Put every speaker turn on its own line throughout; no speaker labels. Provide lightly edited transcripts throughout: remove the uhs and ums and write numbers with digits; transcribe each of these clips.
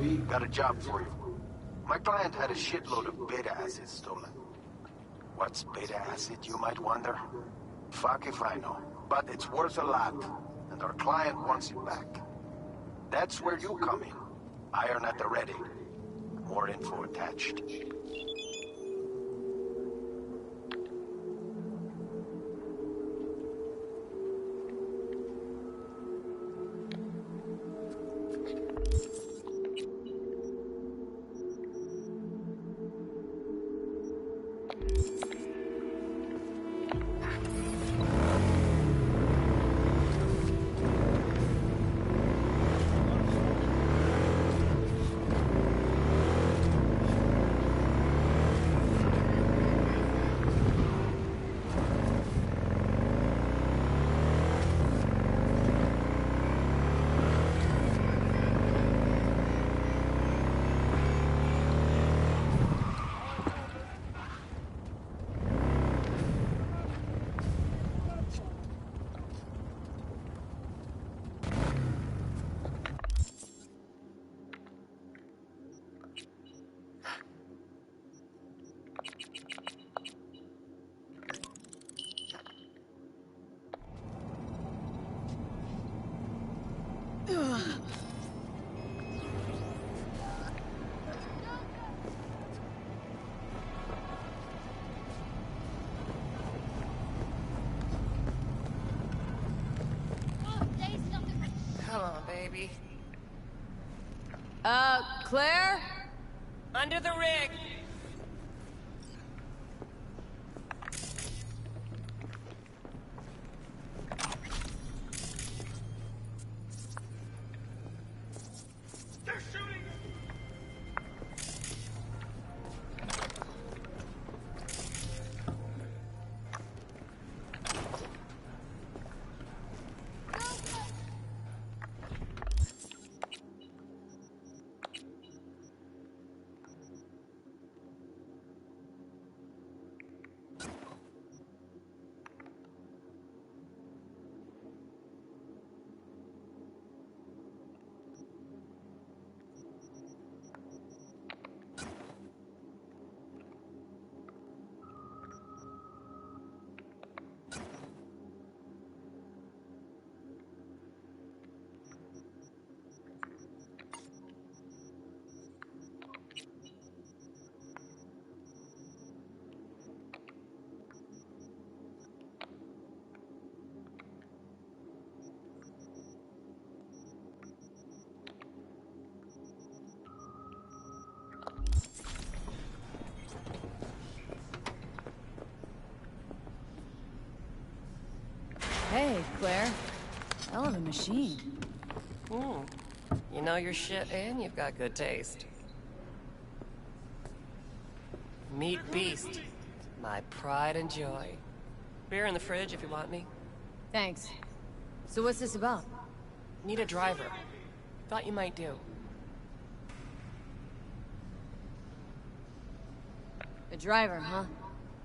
Got a job for you. My client had a shitload of beta acid stolen. What's beta acid, you might wonder? Fuck if I know. But it's worth a lot, and our client wants it back. That's where you come in. Iron at the ready. More info attached.
Come on, baby.
Claire?
Under the rig!
They're shooting!
Hey, Claire. Hell of a machine.
You know your shit and you've got good taste. Meet Beast. My pride and joy. Beer in the fridge if you want me.
Thanks. So what's this about?
Need a driver. Thought you might do.
A driver, huh?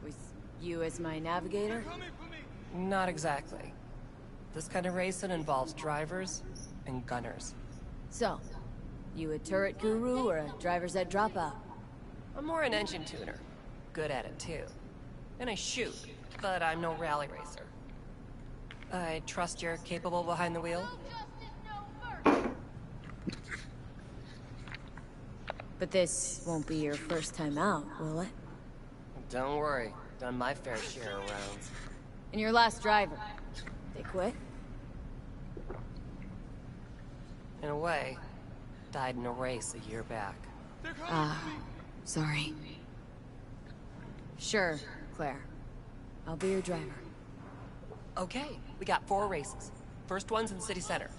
With you as my navigator?
Not exactly. This kind of racing involves drivers and gunners.
So, you a turret guru or a driver's ed dropout?
I'm more an engine tuner. Good at it too. And I shoot, but I'm no rally racer. I trust you're capable behind the wheel?
But this won't be your first time out, will it?
Don't worry. Done my fair share of rounds.
And your last driver, they quit?
In a way, died in a race a year back.
Sorry. Sure, Claire. I'll be your driver.
Okay, we got 4 races. First one's in City Center.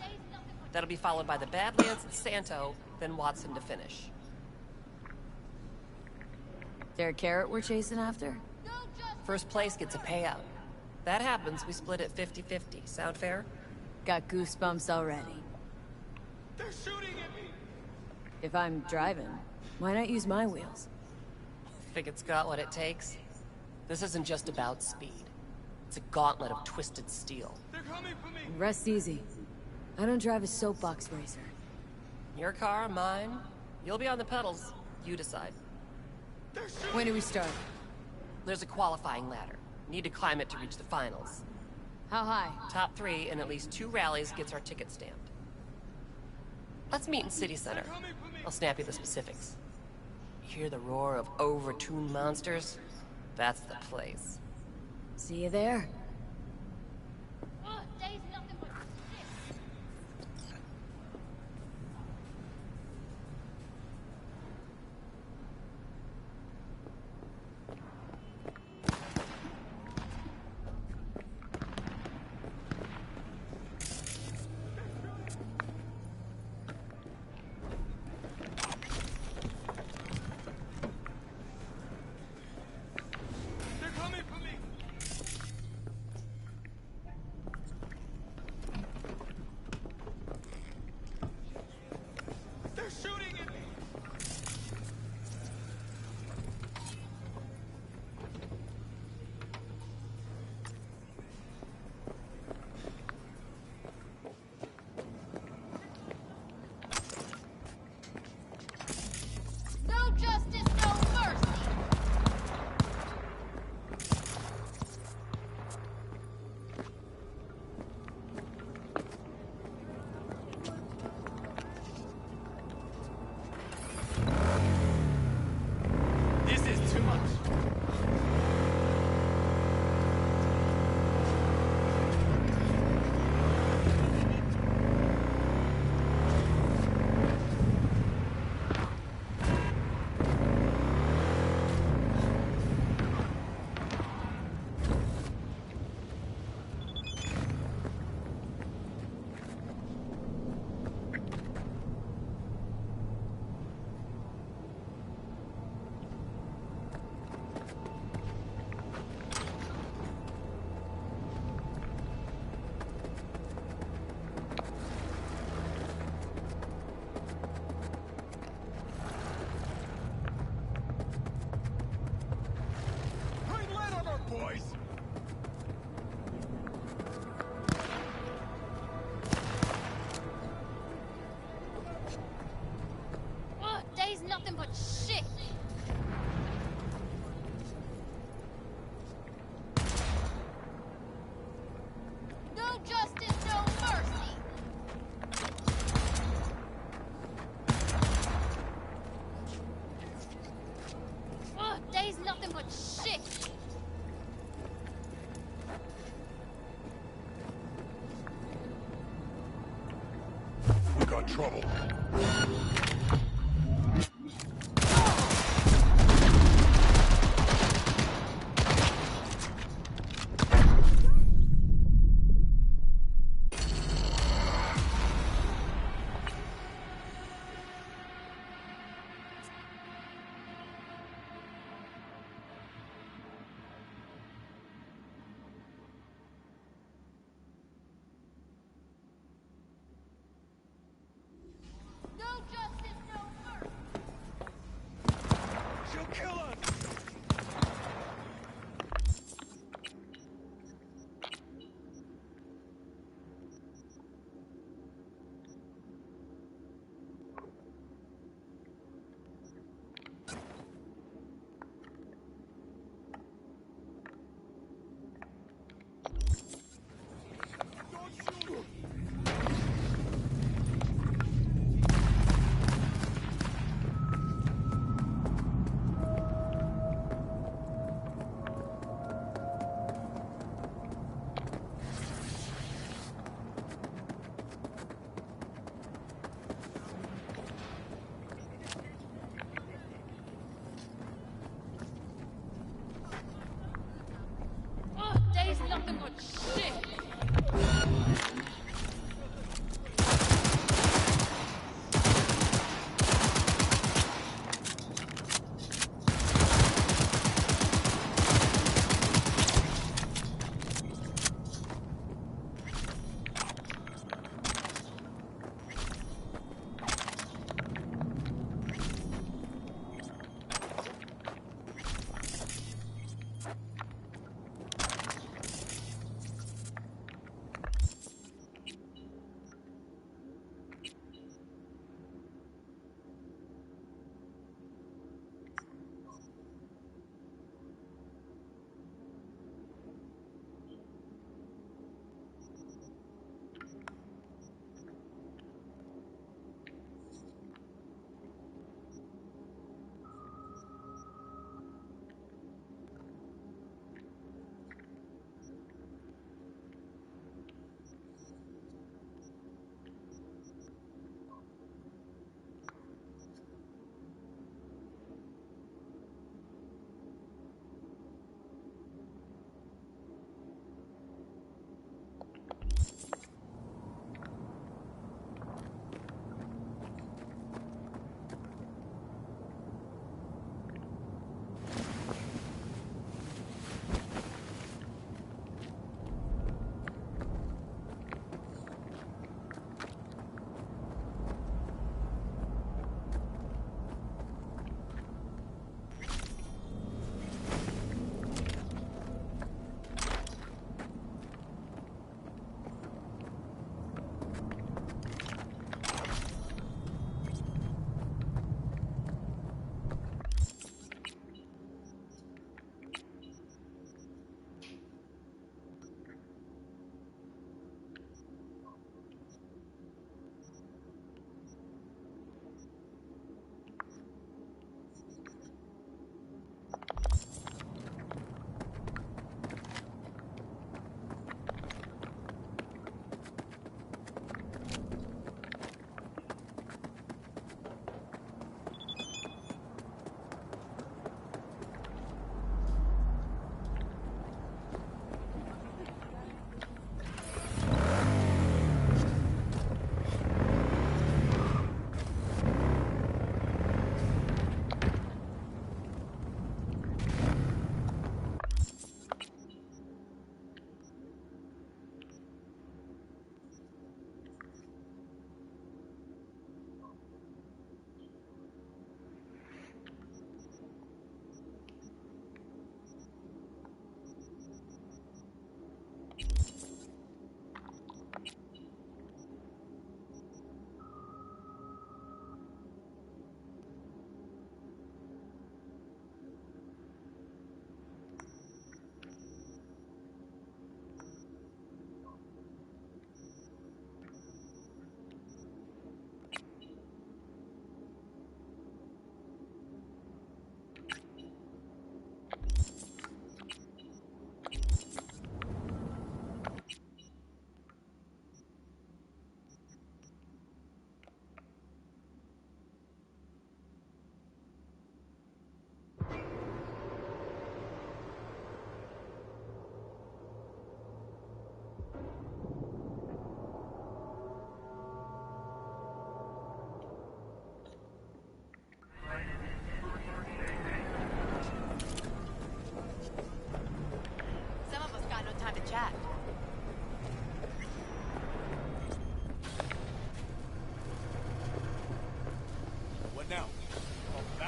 That'll be followed by the Badlands and Santo, then Watson to finish.
There a carrot we're chasing after?
First place gets a payout. That happens, we split it 50-50. Sound fair?
Got goosebumps already.
They're shooting at me!
If I'm driving, why not use my wheels?
Think it's got what it takes? This isn't just about speed. It's a gauntlet of twisted steel.
They're coming for me!
Rest easy. I don't drive a soapbox racer.
Your car, mine, You'll be on the pedals. You decide.
They're shooting!
When do we start?
There's a qualifying ladder. Need to climb it to reach the finals.
How high?
Top 3 in at least 2 rallies gets our ticket stamped. Let's meet in City Center.
Coming for me!
I'll snap you the specifics. Hear the roar of overtuned monsters? That's the place.
See you there?
Oh, days nothing but shit.
They're coming for me! They're shooting at me!
No justice, no mercy.
This is too much. Bring lead on our boys!
Oh, days nothing but shit. No justice, no mercy. Oh, days nothing but shit.
We got trouble.
No justice.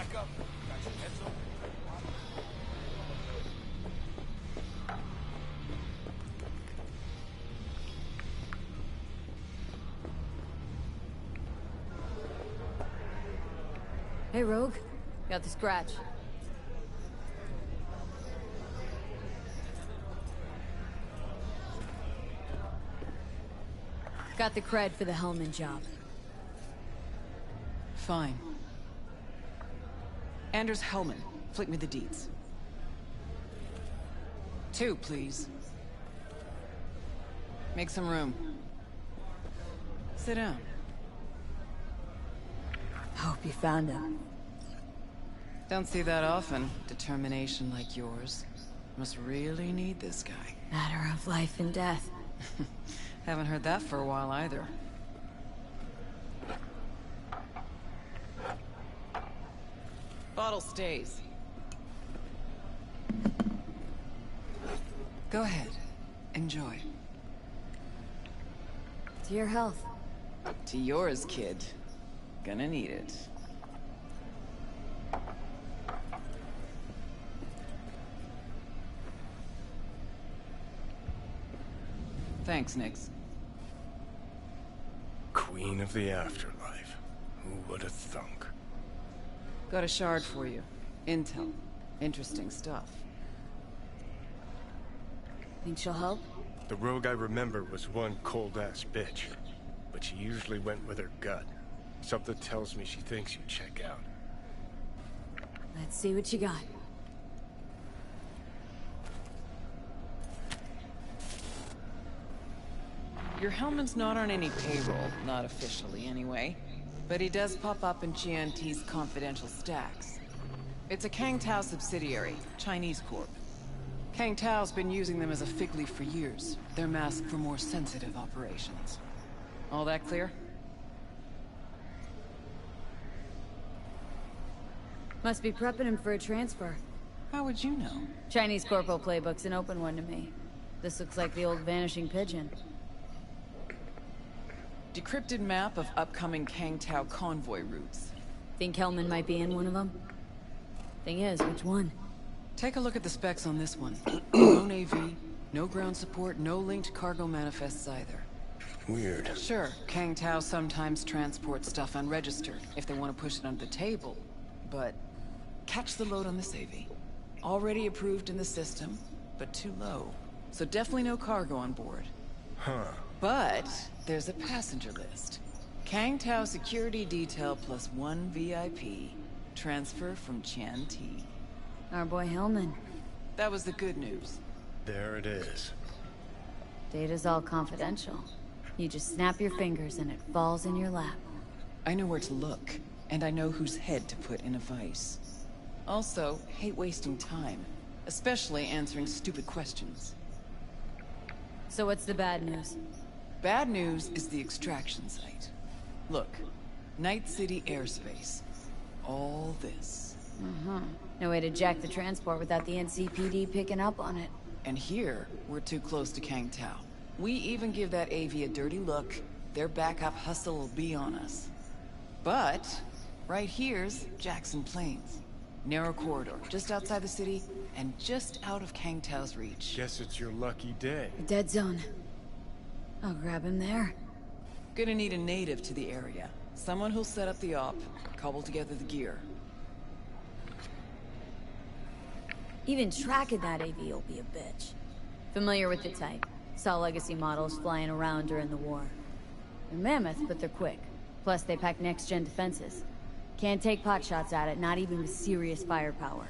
back up. Got your pencil?
Hey, Rogue. Got the scratch. Got the cred for the Hellman job.
Fine. Anders Hellman, flick me the deets. 2, please. Make some room. Sit down.
Hope you found him.
Don't see that often. Determination like yours. Must really need this guy.
Matter of life and death.
Haven't heard that for a while either. Bottle stays. Go ahead. Enjoy.
To your health.
To yours, kid. Gonna need it. Thanks, Nix.
Queen of the afterlife. Who would have thunk?
Got a shard for you. Intel. Interesting stuff.
Think she'll help?
The rogue I remember was one cold-ass bitch. But she usually went with her gut. Something tells me she thinks you check out.
Let's see what you got.
Your Hellman's not on any payroll, not officially anyway. But he does pop up in GNT's confidential stacks. It's a Kang Tao subsidiary, Chinese corp. Kang Tao's been using them as a fig leaf for years. They're masked for more sensitive operations. All that clear?
Must be prepping him for a transfer.
How would you know?
Chinese Corpo playbook's an open one to me. This looks like the old vanishing pigeon.
Decrypted map of upcoming Kang Tao convoy routes.
Think Hellman might be in one of them? Thing is, which one?
Take a look at the specs on this one. No Navy, no ground support, no linked cargo manifests either.
Weird.
Sure, Kang Tao sometimes transports stuff unregistered if they want to push it under the table. But catch the load on this AV. Already approved in the system, but too low. So definitely no cargo on board.
Huh.
But there's a passenger list. Kang Tao security detail plus 1 VIP. Transfer from Chan T.
Our boy Hellman.
That was the good news.
There it is.
Data's all confidential. You just snap your fingers and it falls in your lap.
I know where to look, and I know whose head to put in a vice. Also, hate wasting time, especially answering stupid questions.
So what's the bad news?
Bad news is the extraction site. Look, Night City airspace. All this.
No way to jack the transport without the NCPD picking up on it.
And here, we're too close to Kang Tao. We even give that AV a dirty look, their backup hustle will be on us. But, right here's Jackson Plains. Narrow corridor, just outside the city, and just out of Kang Tao's reach.
Guess it's your lucky day.
A dead zone. I'll grab him there.
Gonna need a native to the area. Someone who'll set up the op, cobble together the gear.
Even tracking that AV will be a bitch. Familiar with the type. Saw legacy models flying around during the war. They're mammoth, but they're quick. Plus, they pack next-gen defenses. Can't take potshots at it, not even with serious firepower.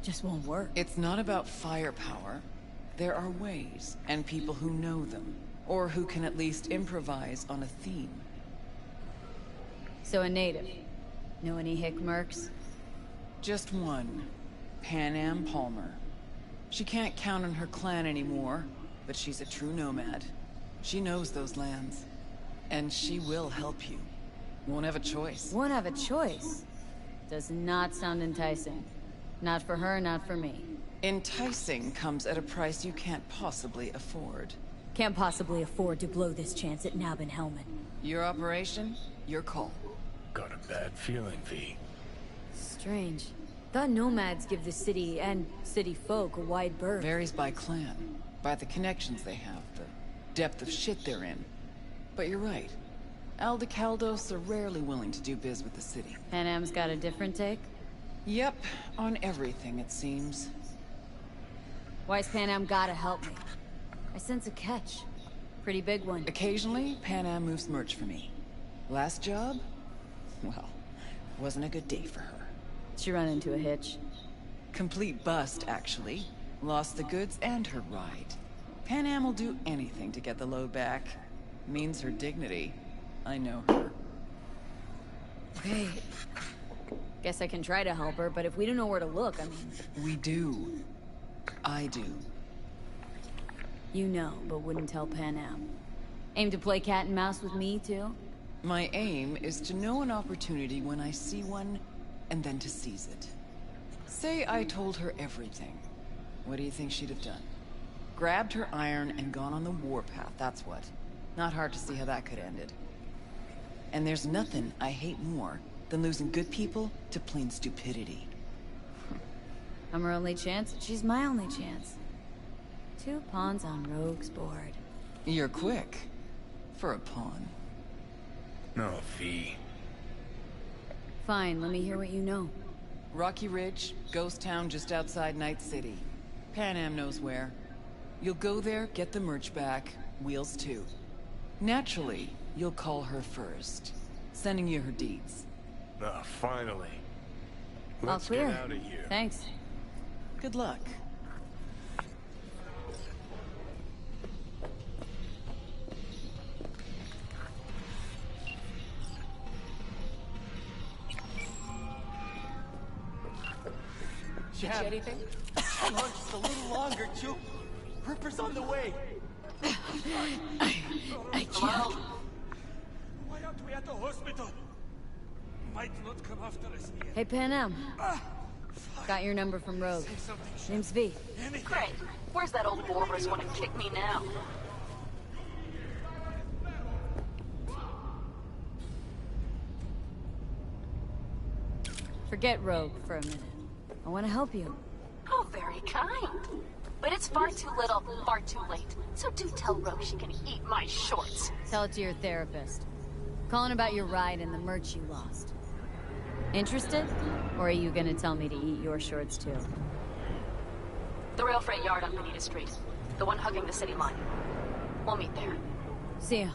Just won't work.
It's not about firepower. There are ways, and people who know them. Or who can at least improvise on a theme.
So a native. Know any hick mercs?
Just one. Pan Am Palmer. She can't count on her clan anymore, but she's a true nomad. She knows those lands. And she will help you. Won't have a choice.
Won't have a choice. Does not sound enticing. Not for her, not for me.
Enticing comes at a price you can't possibly afford.
Can't possibly afford to blow this chance at nabbing Hellman.
Your operation, your call.
Got a bad feeling, V.
Strange. Thought nomads give the city and city folk a wide berth.
Varies by clan, by the connections they have, the depth of shit they're in. But you're right. Aldecaldos are rarely willing to do biz with the city.
Panam's got a different take?
Yep, on everything it seems.
Why's Panam gotta help me? I sense a catch. Pretty big one.
Occasionally, Panam moves merch for me. Last job? Well, wasn't a good day for her.
She run into a hitch.
Complete bust, actually. Lost the goods and her ride. Panam will do anything to get the load back. Means her dignity. I know her.
Okay. Guess I can try to help her, but if we don't know where to look, I mean...
We do. I do.
You know, but wouldn't tell Panam. Aim to play cat and mouse with me, too?
My aim is to know an opportunity when I see one, and then to seize it. Say I told her everything. What do you think she'd have done? Grabbed her iron and gone on the warpath, that's what. Not hard to see how that could have ended. And there's nothing I hate more than losing good people to plain stupidity.
I'm her only chance, she's my only chance. 2 pawns on Rogue's board.
You're quick. For a pawn.
No, V.
Fine, let me hear what you know.
Rocky Ridge, ghost town just outside Night City. Panam knows where. You'll go there, get the merch back, Wheels too. Naturally, you'll call her first. Sending you her deeds.
Ah, finally.
All
Let's
clear.
get out of here.
Thanks.
Good luck.
Get you anything? Hang on just a little longer, Chu. Ripper's on the way.
I can't.
Why aren't we at the hospital? Might not come after us here.
Hey, Panam. Got your number from Rogue.
Say something, Chu.
Name's V.
Anything.
Great. Where's that old Warber's want to kick me now?
Forget Rogue for a minute. I want to help you.
Oh, very kind. But it's far too little, far too late. So do tell Rose she can eat my shorts.
Tell it to your therapist. Calling about your ride and the merch you lost. Interested? Or are you gonna tell me to eat your shorts too?
The rail freight yard on Benita Street. The one hugging the city line. We'll meet there.
See ya.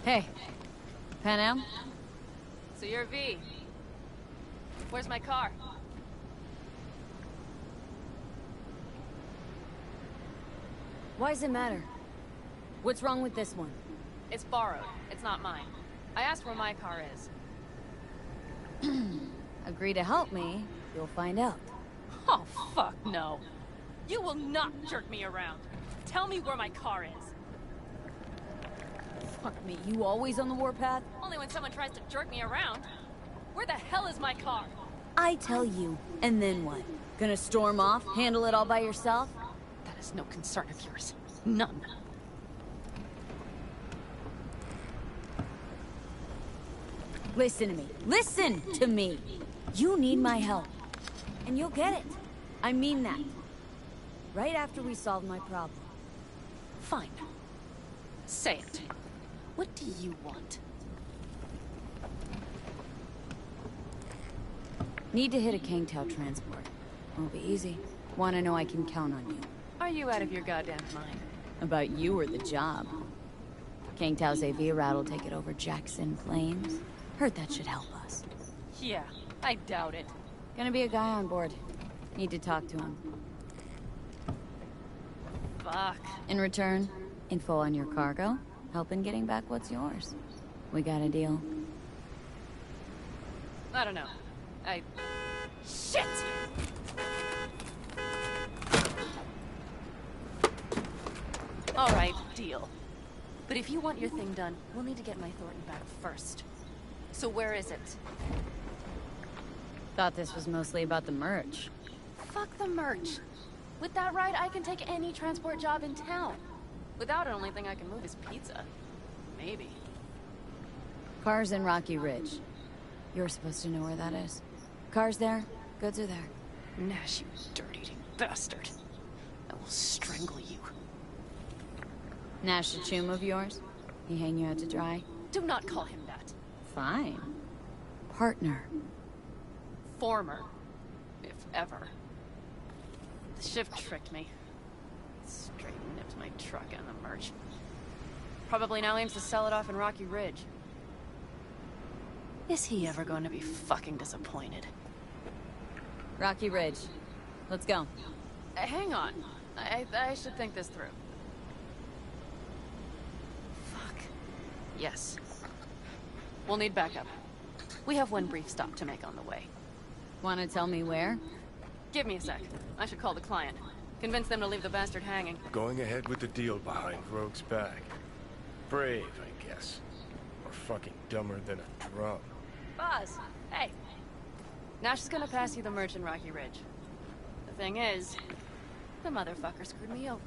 Hey. Panam?
So you're V. Where's my car?
Why does it matter? What's wrong with this one?
It's borrowed. It's not mine. I asked where my car is.
Agree to help me, you'll find out.
Oh, fuck no. You will not jerk me around. Tell me where my car is.
Fuck me, you always on the warpath?
Only when someone tries to jerk me around. Where the hell is my car?
I tell you, and then what? Gonna storm off, handle it all by yourself?
That is no concern of yours. None.
Listen to me. Listen to me! You need my help. And you'll get it. I mean that. Right after we solve my problem.
Fine. Say it. What do you want?
Need to hit a Kangtao transport. Won't be easy. Wanna know I can count on you.
Are you out of your goddamn mind?
About you or the job. Kangtao's AV route will take it over Jackson Plains. Heard that should help us.
Yeah, I doubt it.
Gonna be a guy on board. Need to talk to him.
Fuck.
In return, info on your cargo, help in getting back what's yours. We got a deal.
I don't know. Shit! Alright, deal. But if you want your thing done, we'll need to get my Thornton back first. So where is it?
Thought this was mostly about the merch.
Fuck the merch. With that ride, I can take any transport job in town. Without it, only thing I can move is pizza. Maybe.
Car's in Rocky Ridge. You're supposed to know where that is. Car's there, goods are there.
Nash, you dirt-eating bastard. I will strangle you.
Nash, a chum of yours? He hang you out to dry?
Do not call him that.
Fine. Partner.
Former. If ever. The shift tricked me. Straight nipped my truck and the merch. Probably now aims to sell it off in Rocky Ridge. Is he ever going to be fucking disappointed?
Rocky Ridge. Let's go.
Hang on. I should think this through. Fuck. Yes. We'll need backup. We have one brief stop to make on the way.
Wanna tell me where?
Give me a sec. I should call the client. Convince them to leave the bastard hanging.
Going ahead with the deal behind Rogue's back. Brave, I guess. Or fucking dumber than a drum.
Boz, hey. Nash is gonna pass you the merch in Rocky Ridge. The thing is, the motherfucker screwed me over.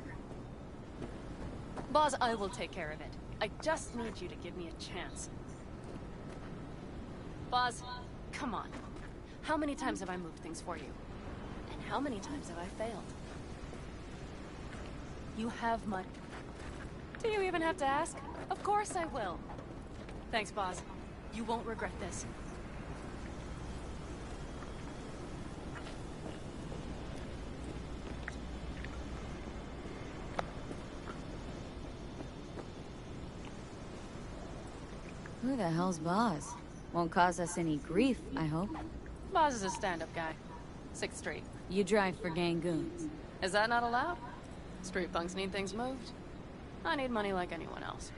Boz, I will take care of it. I just need you to give me a chance. Boz, come on. How many times have I moved things for you? And how many times have I failed? You have my... Do you even have to ask? Of course I will. Thanks, Boz. You won't regret this.
Who the hell's Boz? Won't cause us any grief, I hope.
Boz is a stand-up guy. 6th Street.
You drive for gang goons.
Is that not allowed? Street punks need things moved. I need money like anyone else.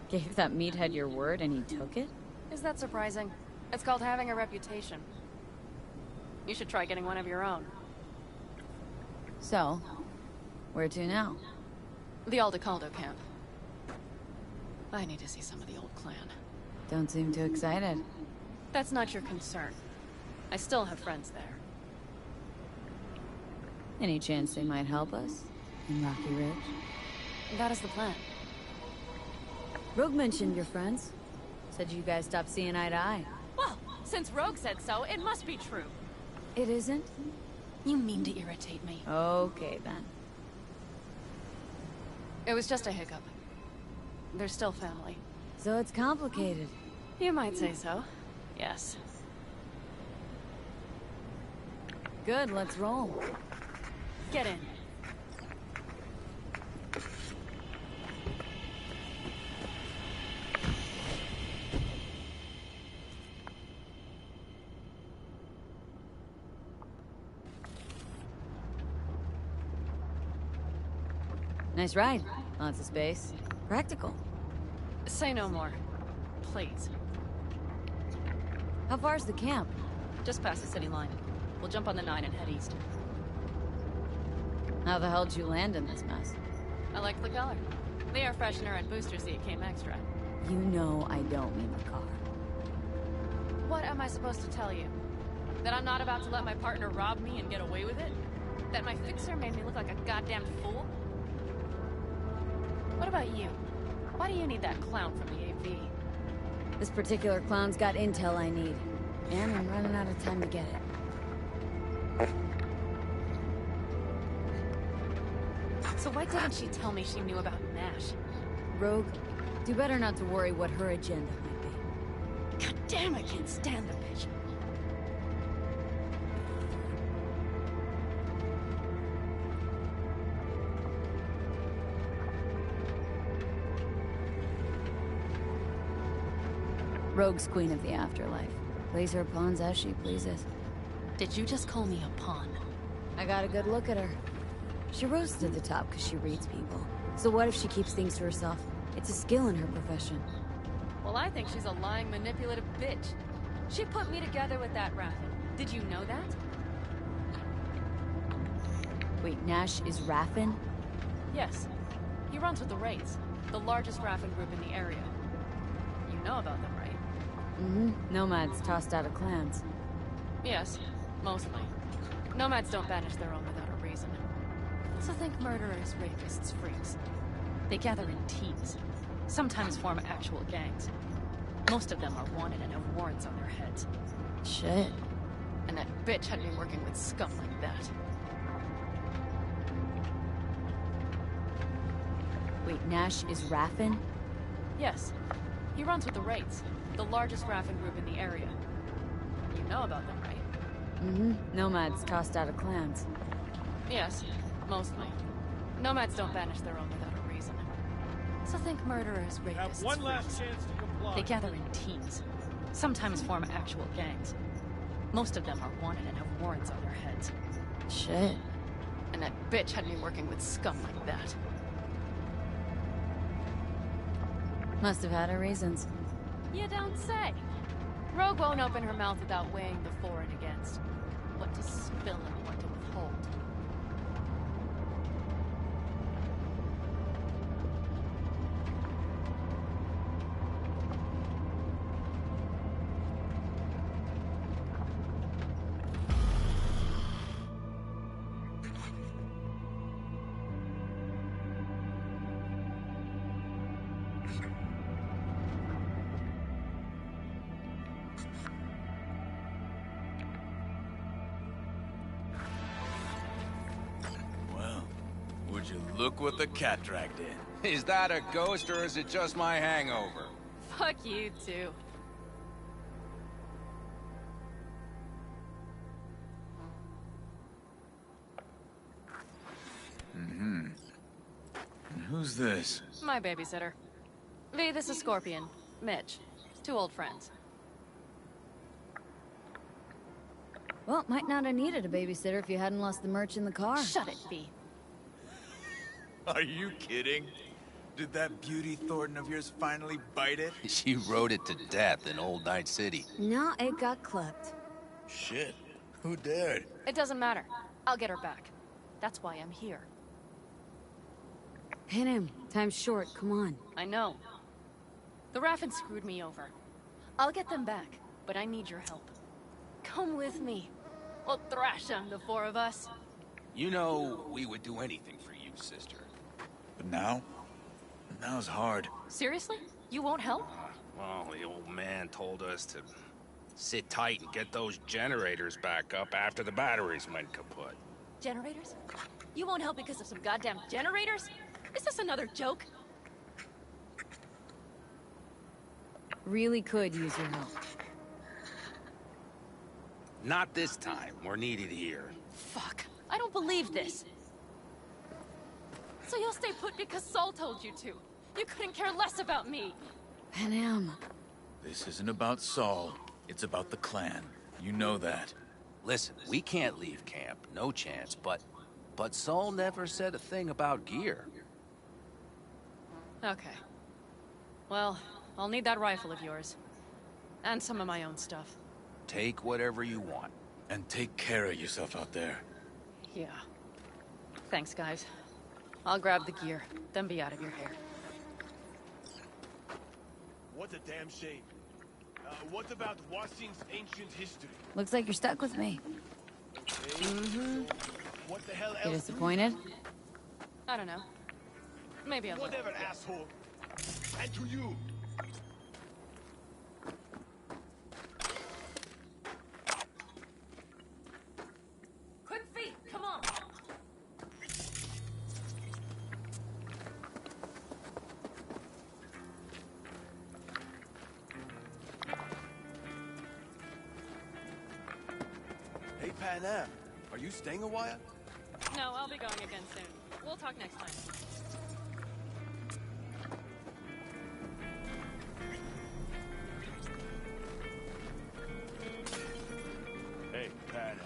Gave that meathead your word and he took it?
Is that surprising? It's called having a reputation. You should try getting one of your own.
So, where to now?
The Aldecaldo camp. I need to see some of the old clan.
Don't seem too excited.
That's not your concern. I still have friends there.
Any chance they might help us? In Rocky Ridge?
That is the plan.
Rogue mentioned your friends. Said you guys stopped seeing eye to eye.
Well, since Rogue said so, it must be true.
It isn't?
You mean to irritate me.
Okay, then.
It was just a hiccup. They're still family.
So it's complicated.
You might say so. Yes.
Good, let's roll.
Get in.
Nice ride. Lots of space. Practical.
Say no more. Please.
How far's the camp?
Just past the city line. We'll jump on the 9 and head east.
How the hell did you land in this mess?
I like the color. The air freshener and booster seat came extra.
You know I don't mean the car.
What am I supposed to tell you? That I'm not about to let my partner rob me and get away with it? That my fixer made me look like a goddamn fool? What about you? Why do you need that clown from the AV?
This particular clown's got intel I need. And I'm running out of time to get it.
So why didn't she tell me she knew about Nash?
Rogue, do better not to worry what her agenda might be.
God damn, I can't stand the bitch.
Rogue's queen of the afterlife. Plays her pawns as she pleases.
Did you just call me a pawn?
I got a good look at her. She rose to the top because she reads people. So what if she keeps things to herself? It's a skill in her profession.
Well, I think she's a lying, manipulative bitch. She put me together with that Raffin. Did you know that?
Wait, Nash is Raffin?
Yes. He runs with the Wraiths, the largest Raffin group in the area. You know about them, right?
Mm-hmm. Nomads tossed out of clans.
Yes, mostly. Nomads don't banish their own without a reason. So think murderers, rapists, freaks. They gather in teams, sometimes form actual gangs. Most of them are wanted and have warrants on their heads.
Shit.
And that bitch had me working with scum like that.
Wait, Nash is Raffin?
Yes. He runs with the Wraiths, the largest Raffin group in the area. You know about them, right?
Mm-hmm. Nomads tossed out of clans.
Yes, mostly. Nomads don't banish their own without a reason. So think murderers, rapists,
have one last chance to comply.
They gather in teams, sometimes form actual gangs. Most of them are wanted and have warrants on their heads.
Shit.
And that bitch had me working with scum like that.
Must have had her reasons.
You don't say. Rogue won't open her mouth without weighing the for and against. What to spill and what to withhold.
Would you look what the cat dragged in? Is that a ghost or is it just my hangover?
Fuck you too.
Mm-hmm. And who's this?
My babysitter. V, this is Scorpion. Mitch. 2 old friends.
Well, might not have needed a babysitter if you hadn't lost the merch in the car.
Shut it, V.
Are you kidding? Did that beauty Thornton of yours finally bite it?
She rode it to death in Old Night City.
No, it got clipped.
Shit. Who dared?
It doesn't matter. I'll get her back. That's why I'm here.
Hit him. Time's short. Come on.
I know. The Raffin screwed me over. I'll get them back, but I need your help. Come with me. We'll thrash them, the 4 of us.
You know, we would do anything for you, sister.
But now? Now's hard.
Seriously? You won't help?
Well, the old man told us to sit tight and get those generators back up after the batteries went kaput.
Generators? You won't help because of some goddamn generators? Is this another joke?
Really could use your help.
Not this time. We're needed here.
Fuck. I don't believe this. So you'll stay put because Saul told you to. You couldn't care less about me.
Panam.
This isn't about Saul. It's about the clan. You know that.
Listen, we can't leave camp. No chance, but Saul never said a thing about gear.
Okay. Well, I'll need that rifle of yours. And some of my own stuff.
Take whatever you want.
And take care of yourself out there.
Yeah. Thanks, guys. I'll grab the gear, then be out of your hair.
What a damn shame. What about Washington's ancient history?
Looks like you're stuck with me.
So what the hell
You
else?
disappointed?
I don't know. Maybe a little.
Whatever, asshole. And to you.
Quick feet, come on.
Hey, Panam, are you staying a while?
No, I'll be going again soon. We'll talk next time.
Hey, Panam.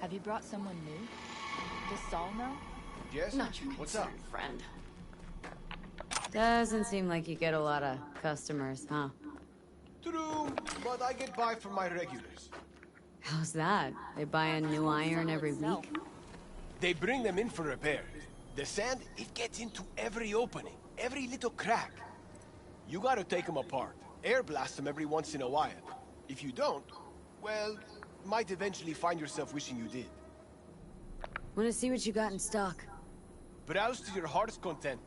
Have you brought someone new? Does Saul know?
Yes?
Not your
What's up?
concern, friend.
Doesn't seem like you get a lot of customers, huh?
True, but I get by from my regulars.
How's that? They buy a new iron every week?
They bring them in for repairs. The sand, it gets into every opening, every little crack. You gotta take them apart, air blast them every once in a while. If you don't, well, might eventually find yourself wishing you did.
Wanna see what you got in stock?
Browse to your heart's content.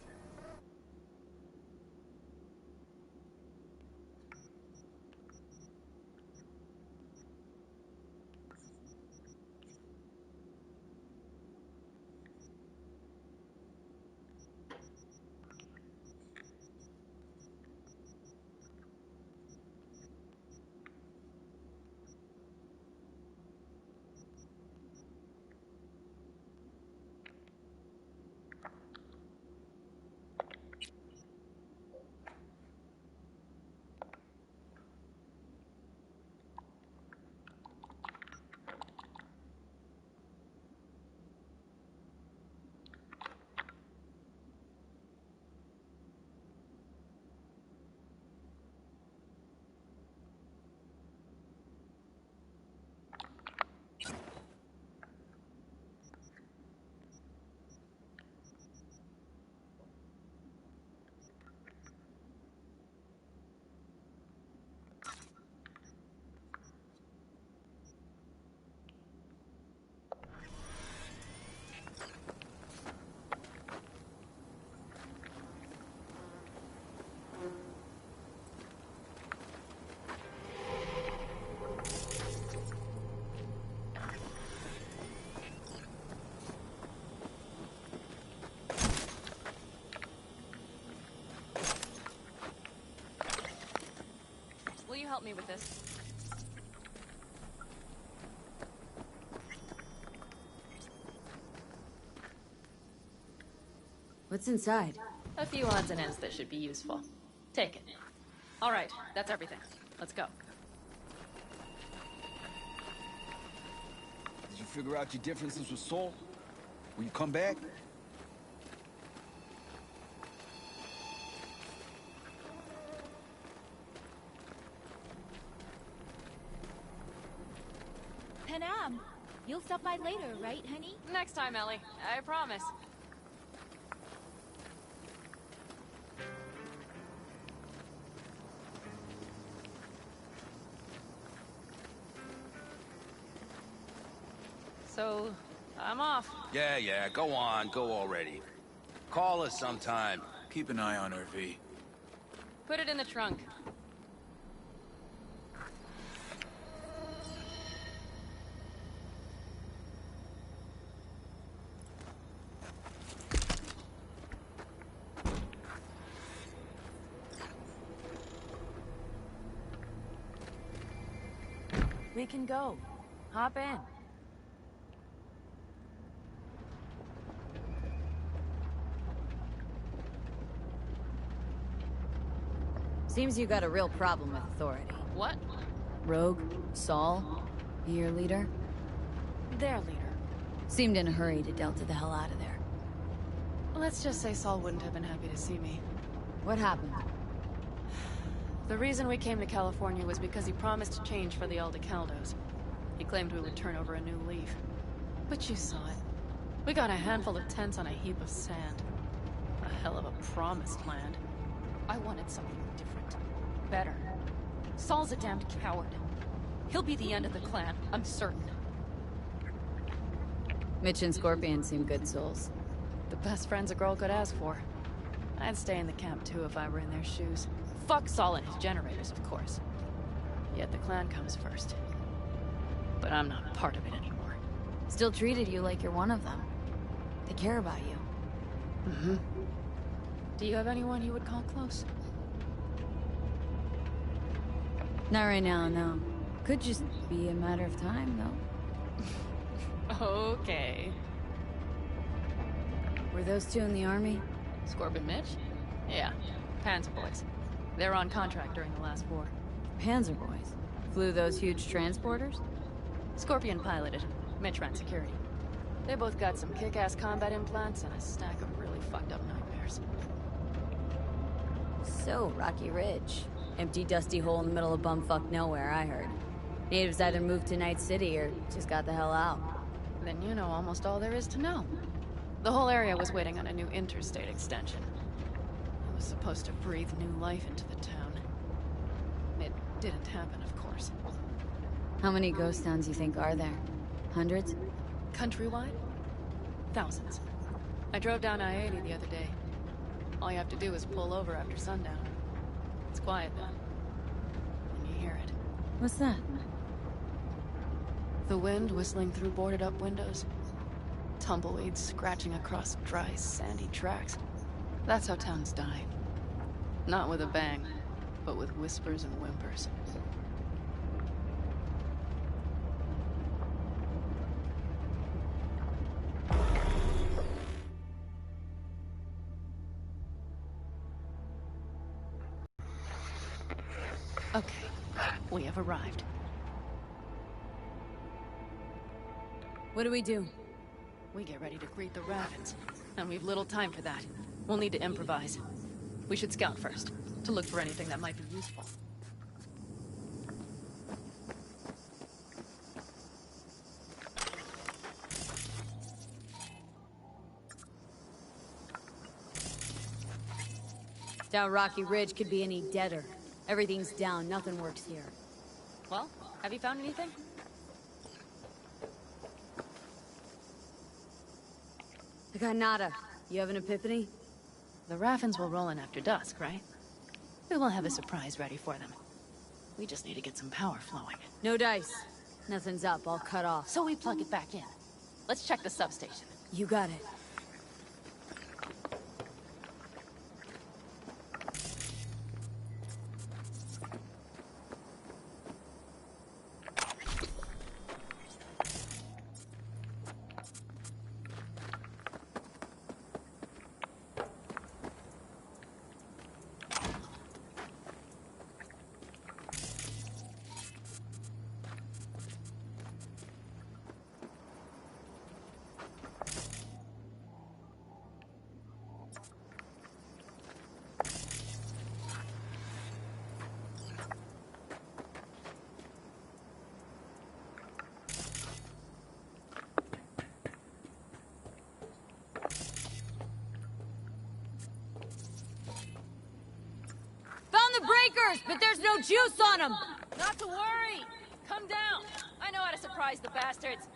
Will you help me with this?
What's inside?
A few odds and ends that should be useful. Take it. All right, that's everything. Let's go.
Did you figure out your differences with Saul? Will you come back?
Panam, you'll stop by later, right, honey?
Next time, Ellie. I promise. So, I'm off.
Yeah, go on, go already. Call us sometime.
Keep an eye on her, V.
Put it in the trunk.
We can go. Hop in.
Seems you got a real problem with authority.
What?
Rogue? Saul? Your leader?
Their leader.
Seemed in a hurry to Delta the hell out of there.
Let's just say Saul wouldn't have been happy to see me.
What happened?
The reason we came to California was because he promised change for the Aldecaldos. He claimed we would turn over a new leaf. But you saw it. We got a handful of tents on a heap of sand. A hell of a promised land.
I wanted something different. Better. Saul's a damned coward. He'll be the end of the clan, I'm certain.
Mitch and Scorpion seem good souls.
The best friends a girl could ask for. I'd stay in the camp too if I were in their shoes.
Fuck Saul and his generators, of course.
Yet the clan comes first. But I'm not part of it anymore.
Still treated you like you're one of them. They care about you.
Mm-hmm. Do you have anyone you would call close?
Not right now, no. Could just be a matter of time, though.
Okay.
Were those two in the army?
Scorpion Mitch? Yeah. Panzer boys. They were on contract during the last war.
Panzer boys? Flew those huge transporters?
Scorpion piloted. Mitch ran security. They both got some kick-ass combat implants and a stack of really fucked up nightmares.
So, Rocky Ridge. Empty, dusty hole in the middle of bumfuck nowhere, I heard. Natives either moved to Night City or just got the hell out.
Then you know almost all there is to know. The whole area was waiting on a new interstate extension. It was supposed to breathe new life into the town. It didn't happen, of course.
How many ghost towns you think are there? Hundreds?
Countrywide? Thousands. I drove down I-80 the other day. All you have to do is pull over after sundown. It's quiet then. And you hear it.
What's that?
The wind whistling through boarded-up windows. Tumbleweeds scratching across dry, sandy tracks. That's how towns die. Not with a bang, but with whispers and whimpers. Okay, we have arrived.
What do we do?
We get ready to greet the Ravens, and we've little time for that. We'll need to improvise. We should scout first, to look for anything that might be useful.
Doubt Rocky Ridge could be any deader. Everything's down, nothing works here.
Well, have you found anything?
I got nada. You have an epiphany?
The Raffens will roll in after dusk, right? We will have a surprise ready for them. We just need to get some power flowing.
No dice. Nothing's up, all cut off.
So we plug it back in. Let's check the substation.
You got it. But there's no juice on them!
Not to worry! Come down! I know how to surprise the bastards!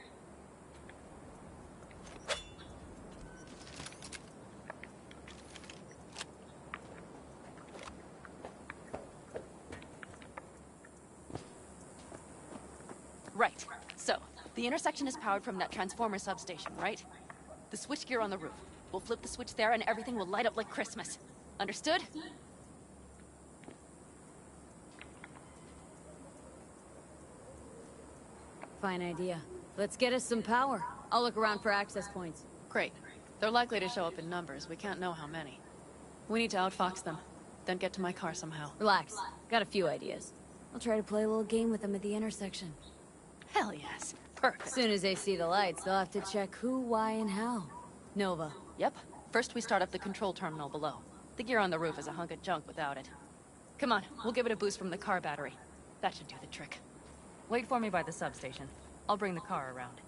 Right. So, the intersection is powered from that transformer substation, right? The switchgear on the roof. We'll flip the switch there and everything will light up like Christmas. Understood?
Fine idea. Let's get us some power. I'll look around for access points.
Great. They're likely to show up in numbers. We can't know how many. We need to outfox them, then get to my car somehow.
Relax. Got a few ideas. I'll try to play a little game with them at the intersection.
Hell yes. Perfect.
Soon as they see the lights, they'll have to check who, why, and how. Nova.
Yep. First we start up the control terminal below. The gear on the roof is a hunk of junk without it. Come on, we'll give it a boost from the car battery. That should do the trick.
Wait for me by the substation. I'll bring the car around.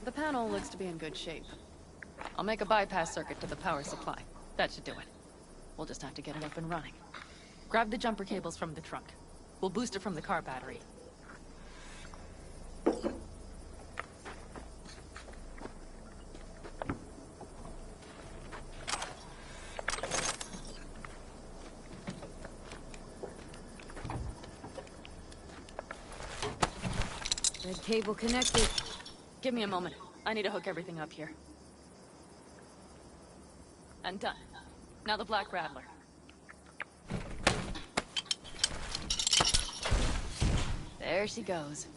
The panel looks to be in good shape. I'll make a bypass circuit to the power supply. That should do it. We'll just have to get it up and running. Grab the jumper cables from the trunk. We'll boost it from the car battery.
Cable connected.
Give me a moment. I need to hook everything up here. And done. Now the Black Rattler. There she goes.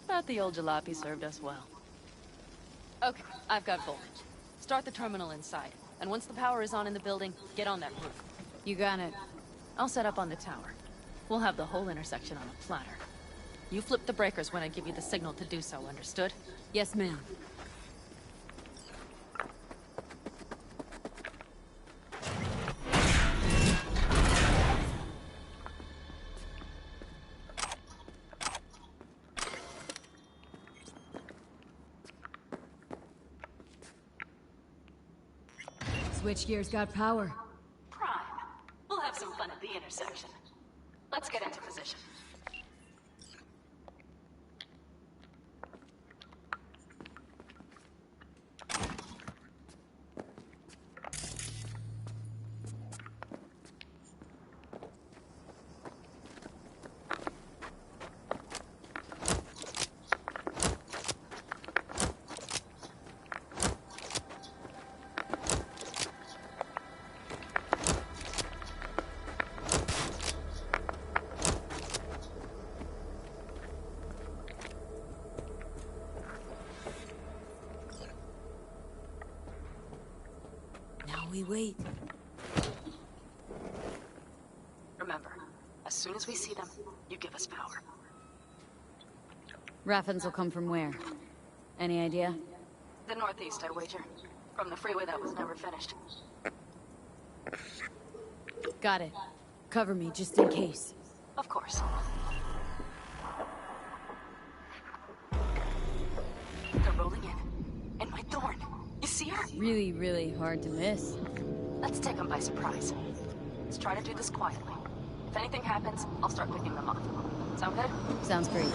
Thought the old jalopy served us well. Okay, I've got voltage. Start the terminal inside. And once the power is on in the building, get on that roof.
You got it.
I'll set up on the tower. We'll have the whole intersection on a platter. You flip the breakers when I give you the signal to do so, understood?
Yes, ma'am. Switchgear's got power.
Prime. We'll have some fun at the intersection. Let's get into position.
We wait.
Remember, as soon as we see them, you give us power.
Raffens will come from where? Any idea?
The northeast, I wager. From the freeway that was never finished.
Got it. Cover me, just in case.
Of course. They're rolling in. And my Thorn. You see her?
Really, really hard to miss.
Let's take them by surprise. Let's try to do this quietly. If anything happens, I'll start picking them off. Sound good?
Sounds great.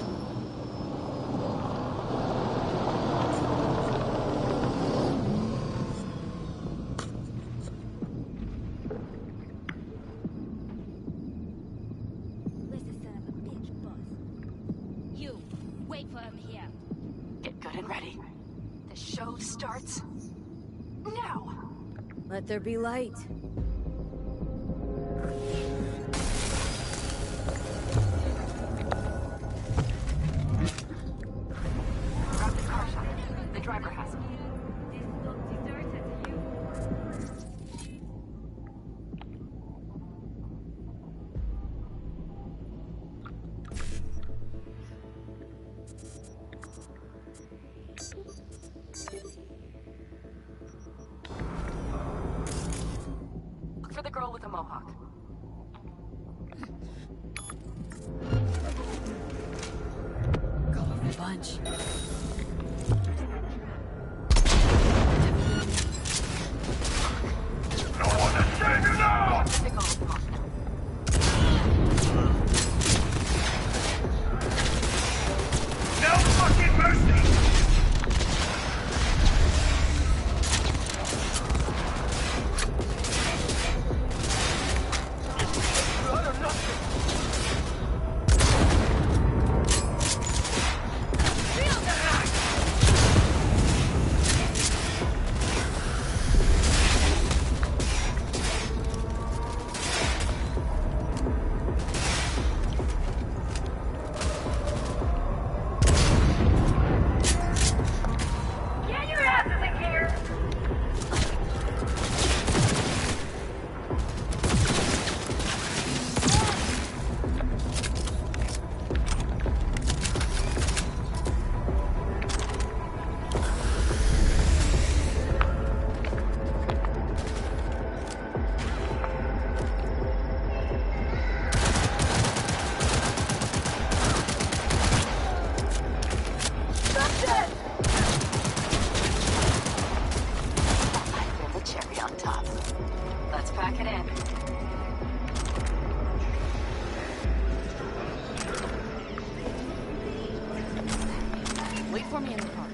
Listen, son of a bitch, boss. You, wait for him here.
Get good and ready. The show starts now.
Let there be light.
Grab the car shot. The driver has it. Look for the girl with the mohawk.
Go a bunch.
No one to save you now!
Pick all of them off now.
No fucking mercy!
for me in the car.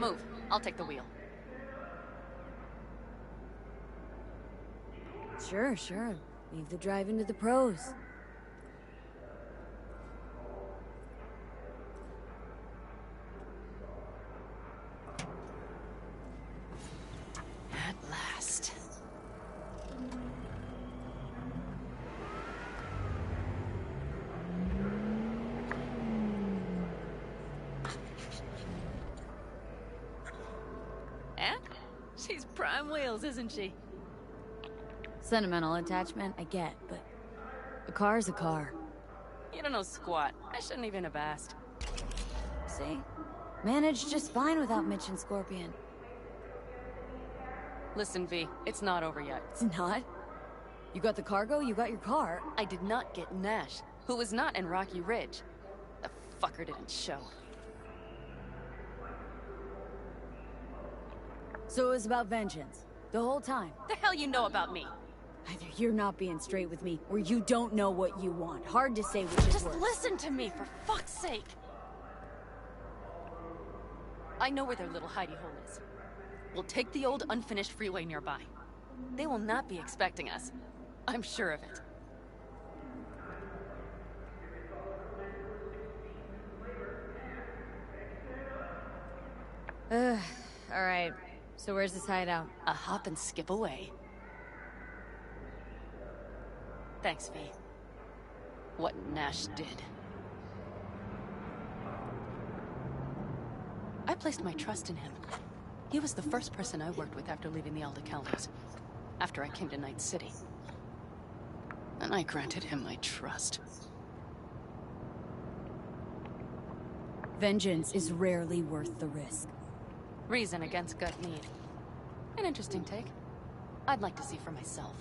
Move. I'll take the wheel.
Sure, sure. Leave the driving to the pros.
At last. Eh? She's prime wheels, isn't she?
Sentimental attachment, I get, but a car's a car.
You don't know squat. I shouldn't even have asked.
See? Managed just fine without Mitch and Scorpion.
Listen, V, it's not over yet.
It's not? You got the cargo, you got your car.
I did not get Nash, who was not in Rocky Ridge. The fucker didn't show.
So it was about vengeance. The whole time.
The hell you know about me?
Either you're not being straight with me, or you don't know what you want. Hard to say which is
Just
worse.
listen to me, for fuck's sake! I know where their little hidey hole is. We'll take the old unfinished freeway nearby. They will not be expecting us. I'm sure of it.
Alright. So where's this hideout?
A hop and skip away. Thanks, V. What Nash did. I placed my trust in him. He was the first person I worked with after leaving the Aldecaldos. After I came to Night City. And I granted him my trust.
Vengeance is rarely worth the risk.
Reason against gut need. An interesting take. I'd like to see for myself.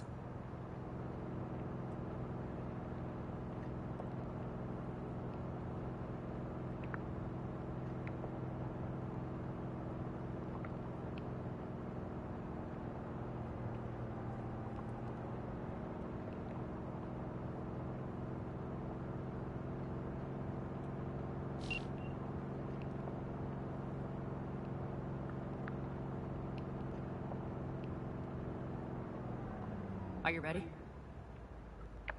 Are you ready?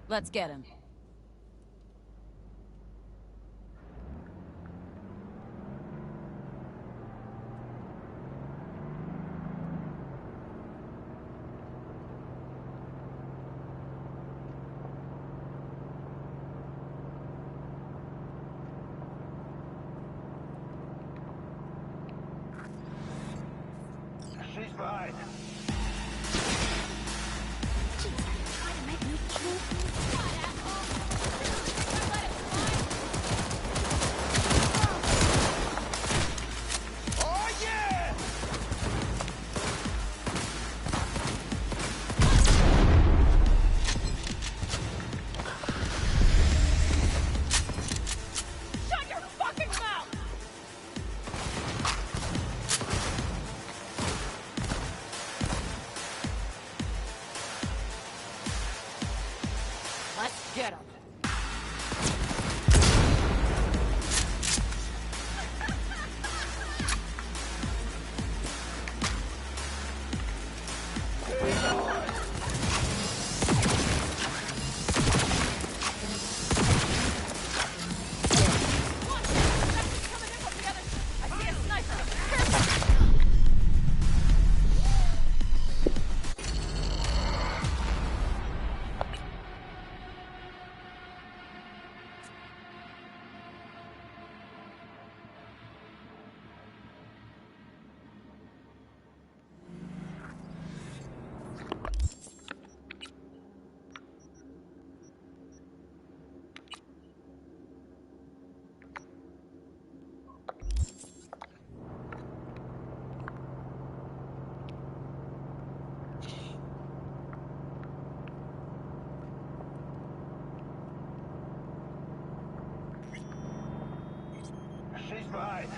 Let's get him.
She's mine. She's mine.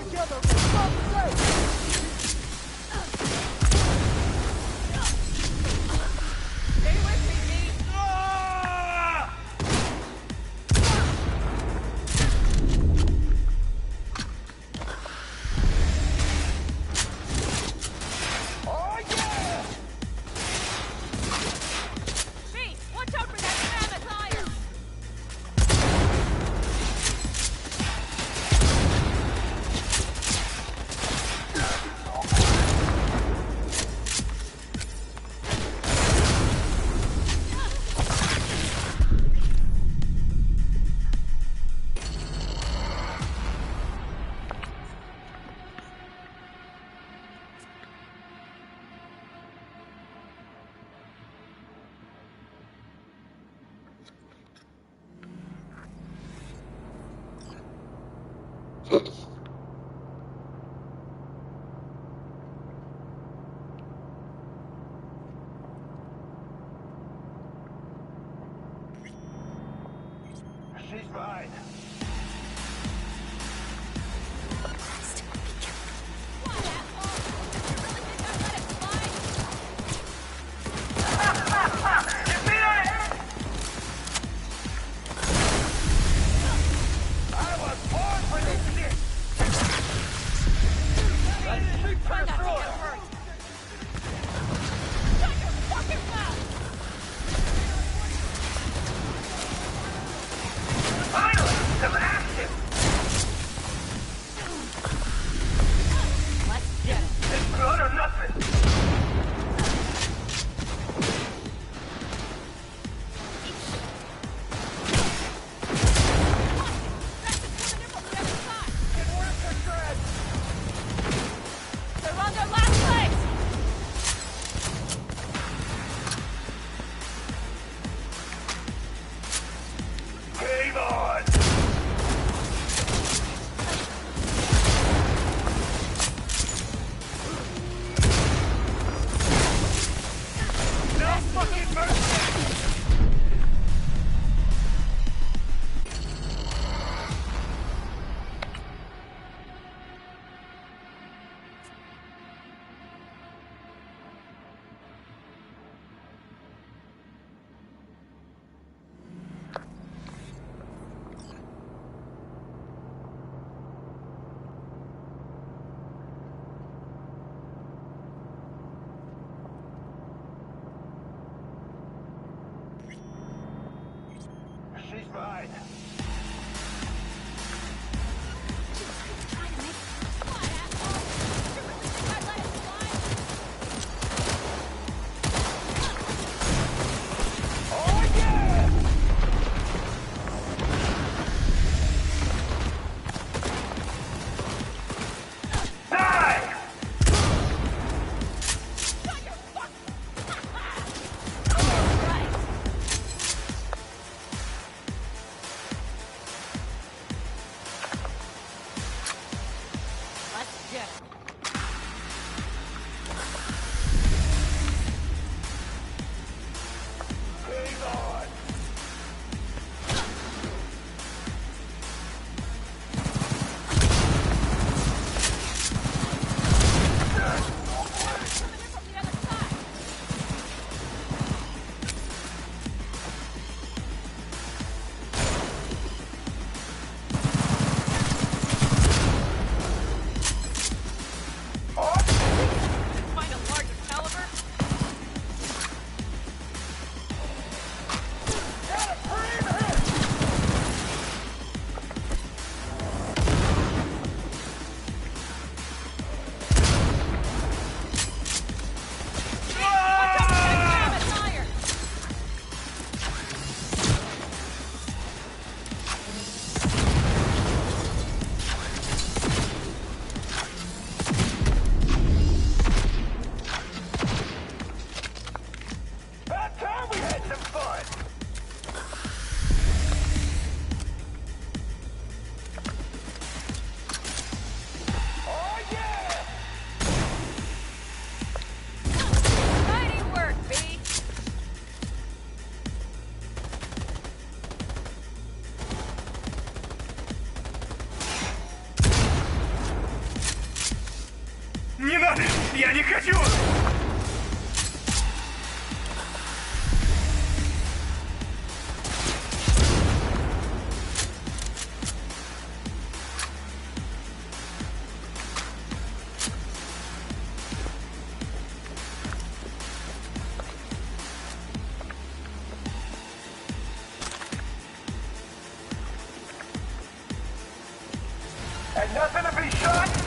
She's mine. She's mine.
Не надо! Я не хочу! And nothing to be shot?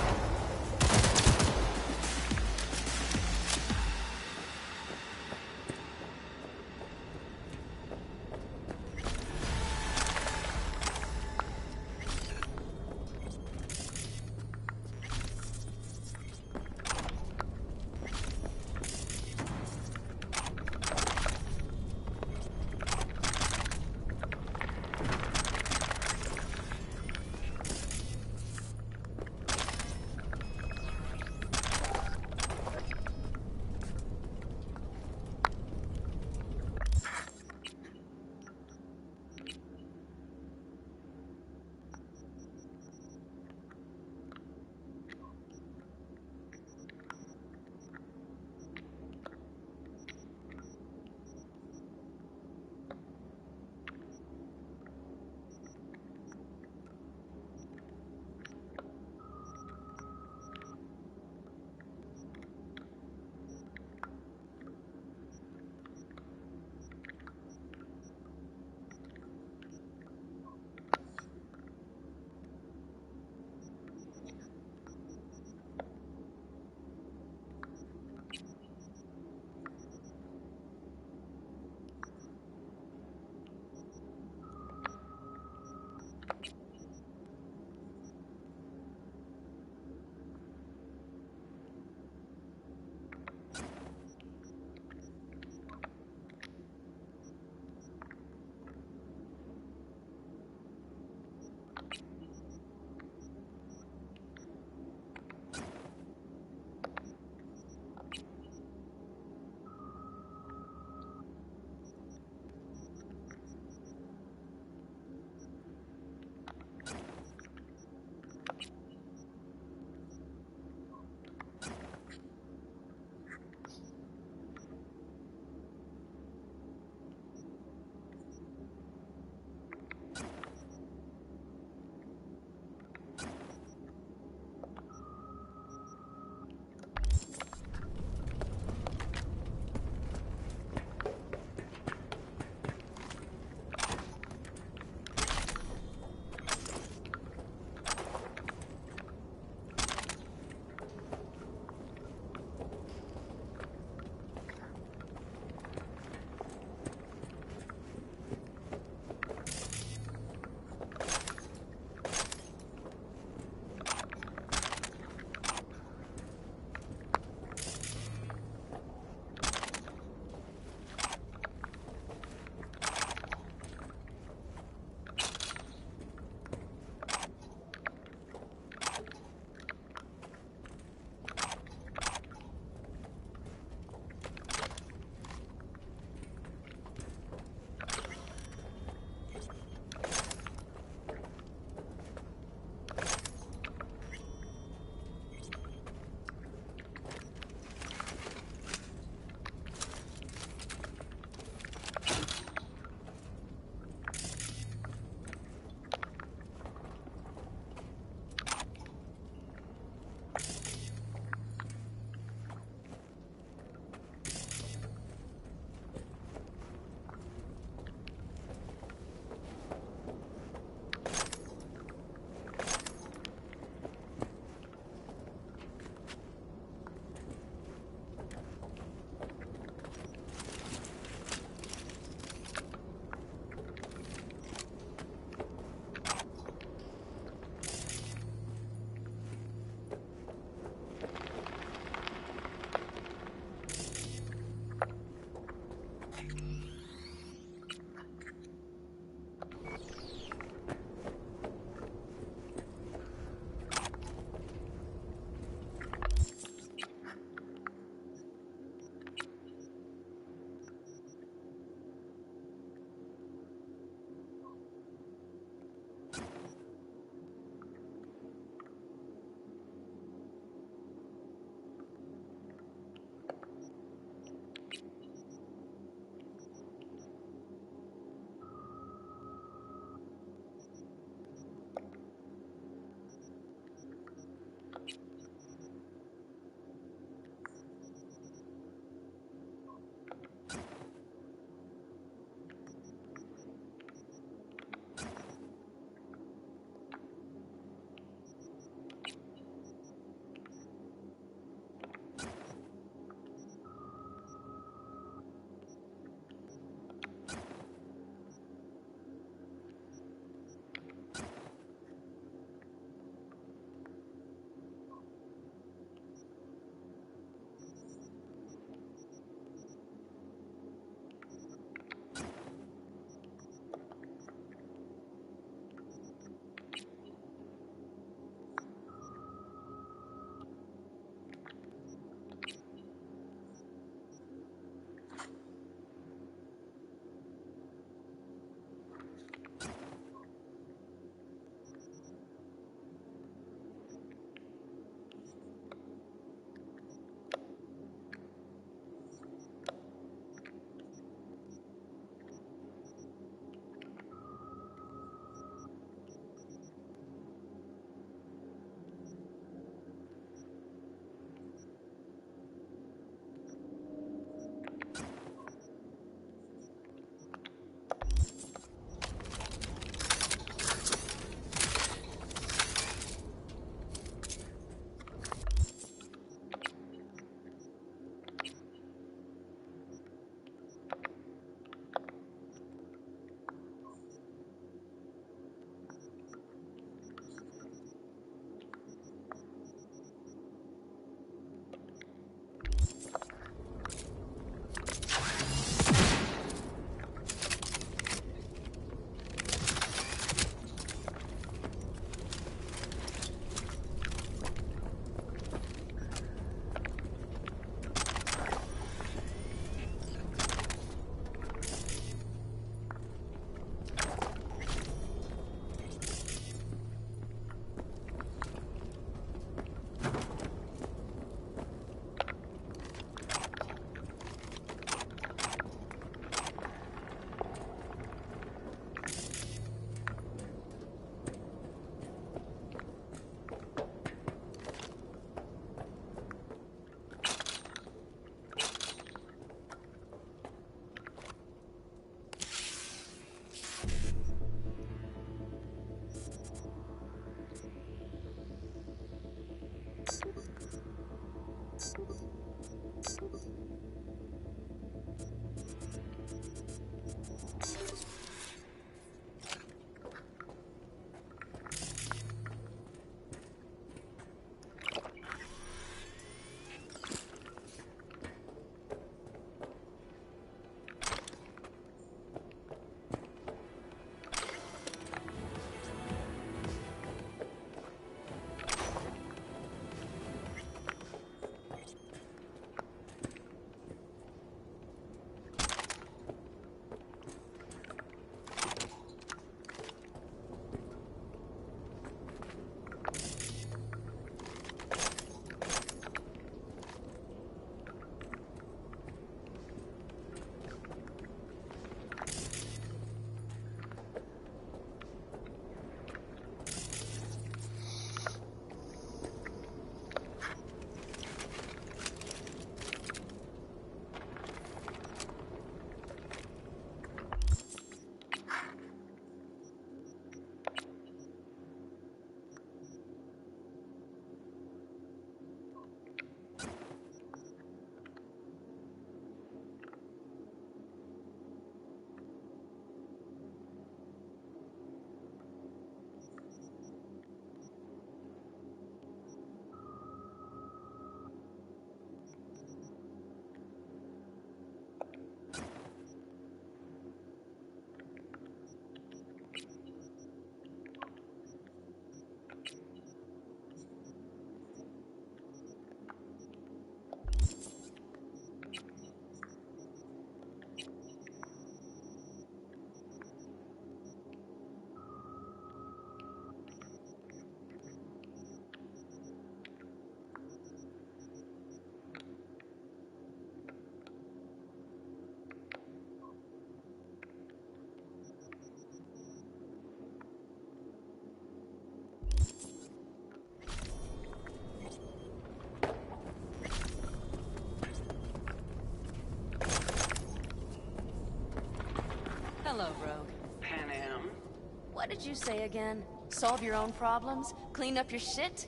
What did you say again? Solve your own problems? Clean up your shit?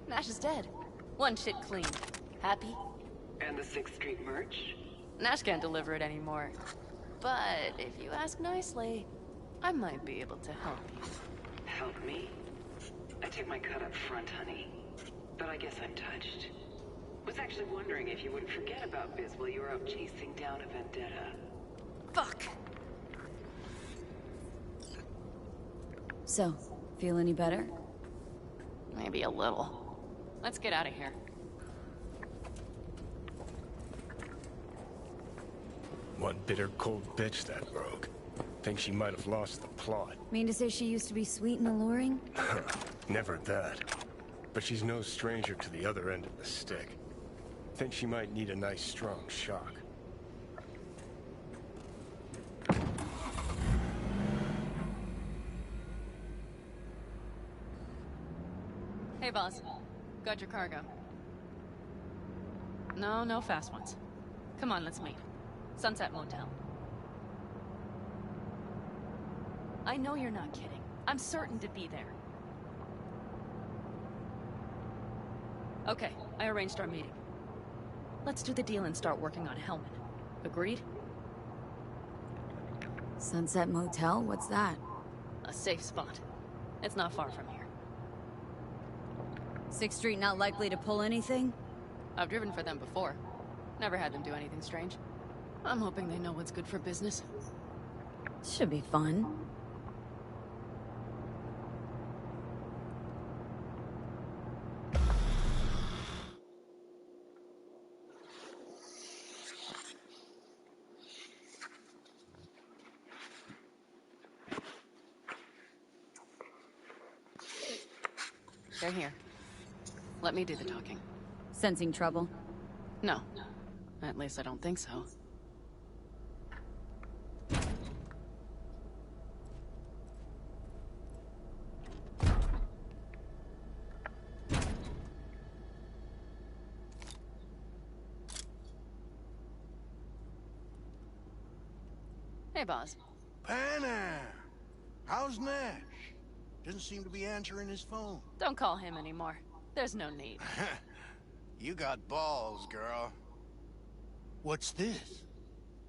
Nash is dead. One shit clean. Happy?
And the 6th Street merch?
Nash can't deliver it anymore. But if you ask nicely, I might be able to help you.
Help me? I take my cut up front, honey. But I guess I'm touched. Was actually wondering if you wouldn't forget about Biz while you were out chasing down a vendetta.
Fuck!
So, feel any better?
Maybe a little. Let's get out of here.
One bitter, cold bitch, that rogue. Think she might have lost the plot.
Mean to say she used to be sweet and alluring?
Never that. But she's no stranger to the other end of the stick. Think she might need a nice, strong shock.
Hey, boss. Got your cargo. No fast ones. Come on, let's meet. Sunset Motel. I know you're not kidding. I'm certain to be there. Okay, I arranged our meeting. Let's do the deal and start working on Hellman. Agreed?
Sunset Motel? What's that?
A safe spot. It's not far from here.
6th Street not likely to pull anything?
I've driven for them before. Never had them do anything strange. I'm hoping they know what's good for business.
Should be fun.
They're here. Let me do the talking.
Sensing trouble?
No. At least I don't think so. Hey, boss.
Panna! How's Nash? Doesn't seem to be answering his phone.
Don't call him anymore. There's no need.
You got balls, girl. What's this?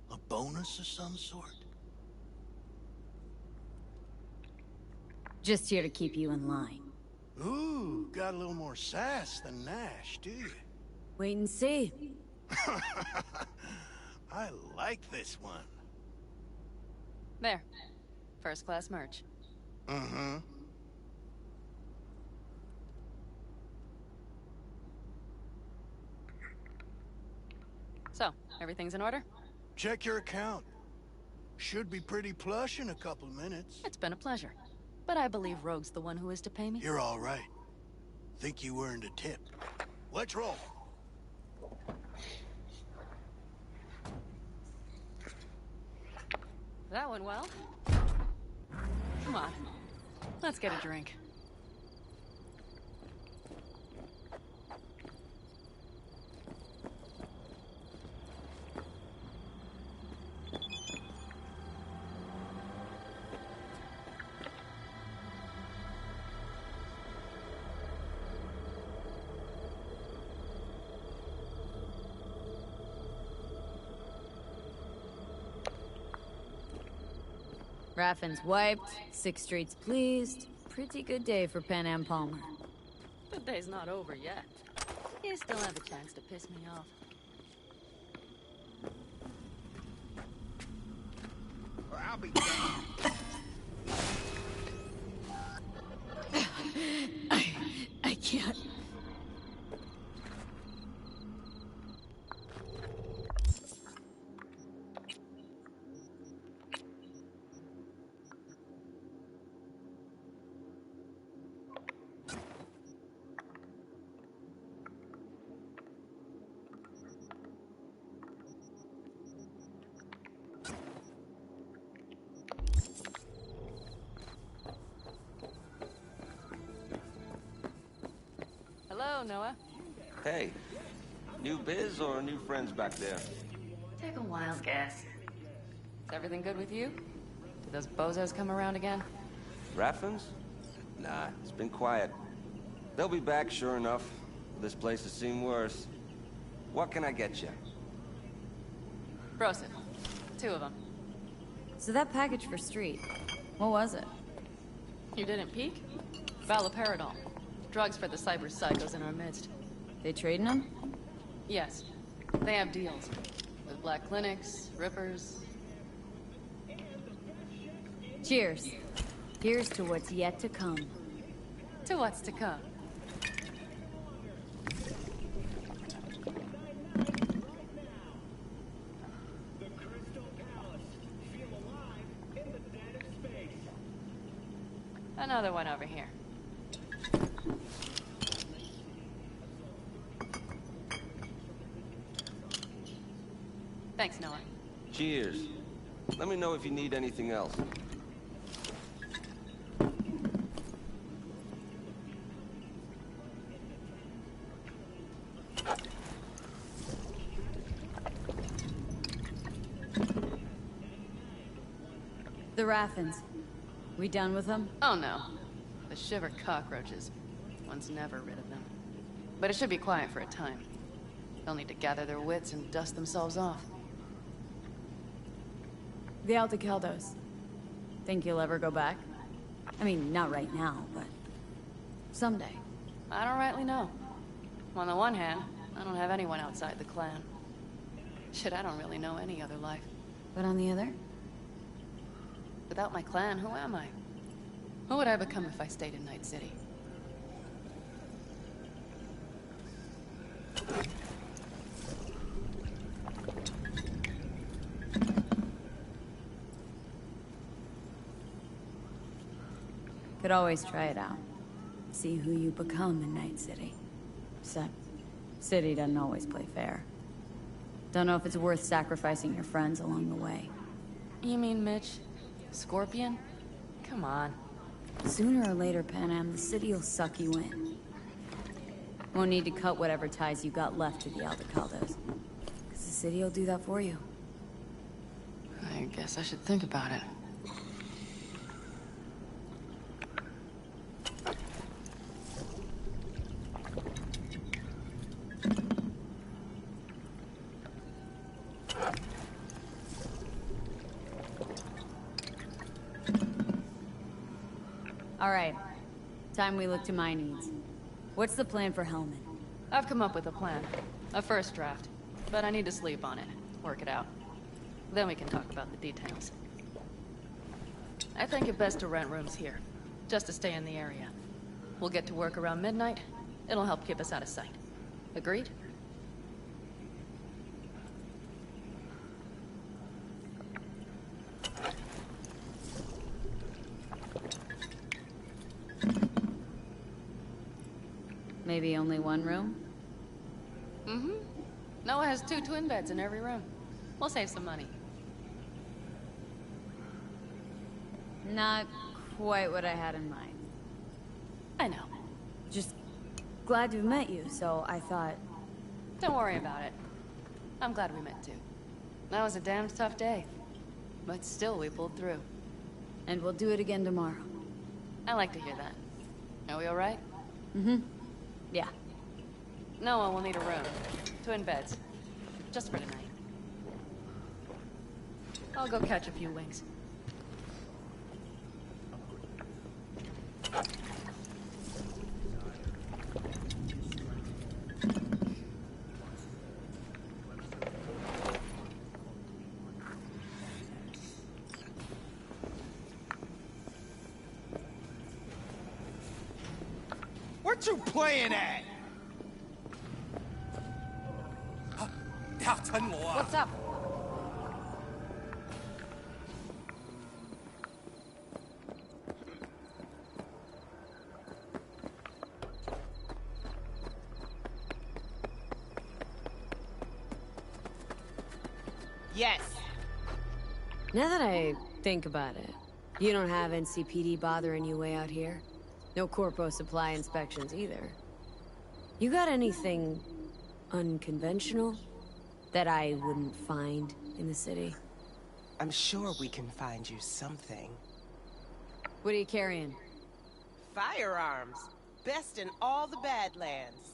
A bonus of some sort?
Just here to keep you in line.
Ooh, got a little more sass than Nash, do you?
Wait and see.
I like this one.
There. First class merch.
Mm-hmm.
So, everything's in order?
Check your account. Should be pretty plush in a couple of minutes.
It's been a pleasure. But I believe Rogue's the one who is to pay me.
You're all right. Think you earned a tip. Let's roll.
That went well. Come on. Let's get a drink.
Raffin's wiped, 6th Street's pleased. Pretty good day for Pan Am Palmer.
The day's not over yet. You still have a chance to piss me off.
Or I'll be damned.
I can't.
Hello, Noah.
Hey, new biz or new friends back there?
Take a wild guess. Is everything good with you? Did those bozos come around again?
Raffins? Nah, it's been quiet. They'll be back, sure enough. This place has seen worse. What can I get you?
Prosit. 2 of them.
So that package for Street, what was it?
You didn't peek? Valoperidol. Drugs for the cyber psychos in our midst.
They trading them?
Yes. They have deals. With black clinics, rippers.
Cheers. Here's to what's yet to come.
To what's to come. Another one over here. Thanks, Noah.
Cheers. Let me know if you need anything else.
The Raffins. We done with them?
Oh no. The shiver cockroaches. One's never rid of them. But it should be quiet for a time. They'll need to gather their wits and dust themselves off.
The Aldecaldos. Think you'll ever go back? I mean, not right now, but someday.
I don't rightly know. On the one hand, I don't have anyone outside the clan. Shit, I don't really know any other life.
But on the other?
Without my clan, who am I? Who would I become if I stayed in Night City?
Could always try it out. See who you become in Night City. Except, City doesn't always play fair. Don't know if it's worth sacrificing your friends along the way.
You mean Mitch? Scorpion? Come on.
Sooner or later, Panam, the city will suck you in. Won't need to cut whatever ties you got left to the Aldecaldos. Because the city will do that for you.
I guess I should think about it.
All right. Time we look to my needs. What's the plan for Hellman?
I've come up with a plan. A first draft. But I need to sleep on it. Work it out. Then we can talk about the details. I think it best to rent rooms here. Just to stay in the area. We'll get to work around midnight. It'll help keep us out of sight. Agreed?
Maybe only one room?
Mm-hmm. Noah has 2 twin beds in every room. We'll save some money.
Not quite what I had in mind.
I know.
Just glad to have met you, so I thought...
Don't worry about it. I'm glad we met too. That was a damned tough day. But still, we pulled through.
And we'll do it again tomorrow.
I like to hear that. Are we alright?
Mm-hmm. Yeah.
Noah will need a room. Twin beds. Just for tonight. I'll go catch a few wings.
What you playing at?
What's up?
Yes.
Now that I think about it, you don't have NCPD bothering you way out here? No Corpo supply inspections either. You got anything unconventional that I wouldn't find in the city?
I'm sure we can find you something.
What are you carrying?
Firearms. Best in all the Badlands.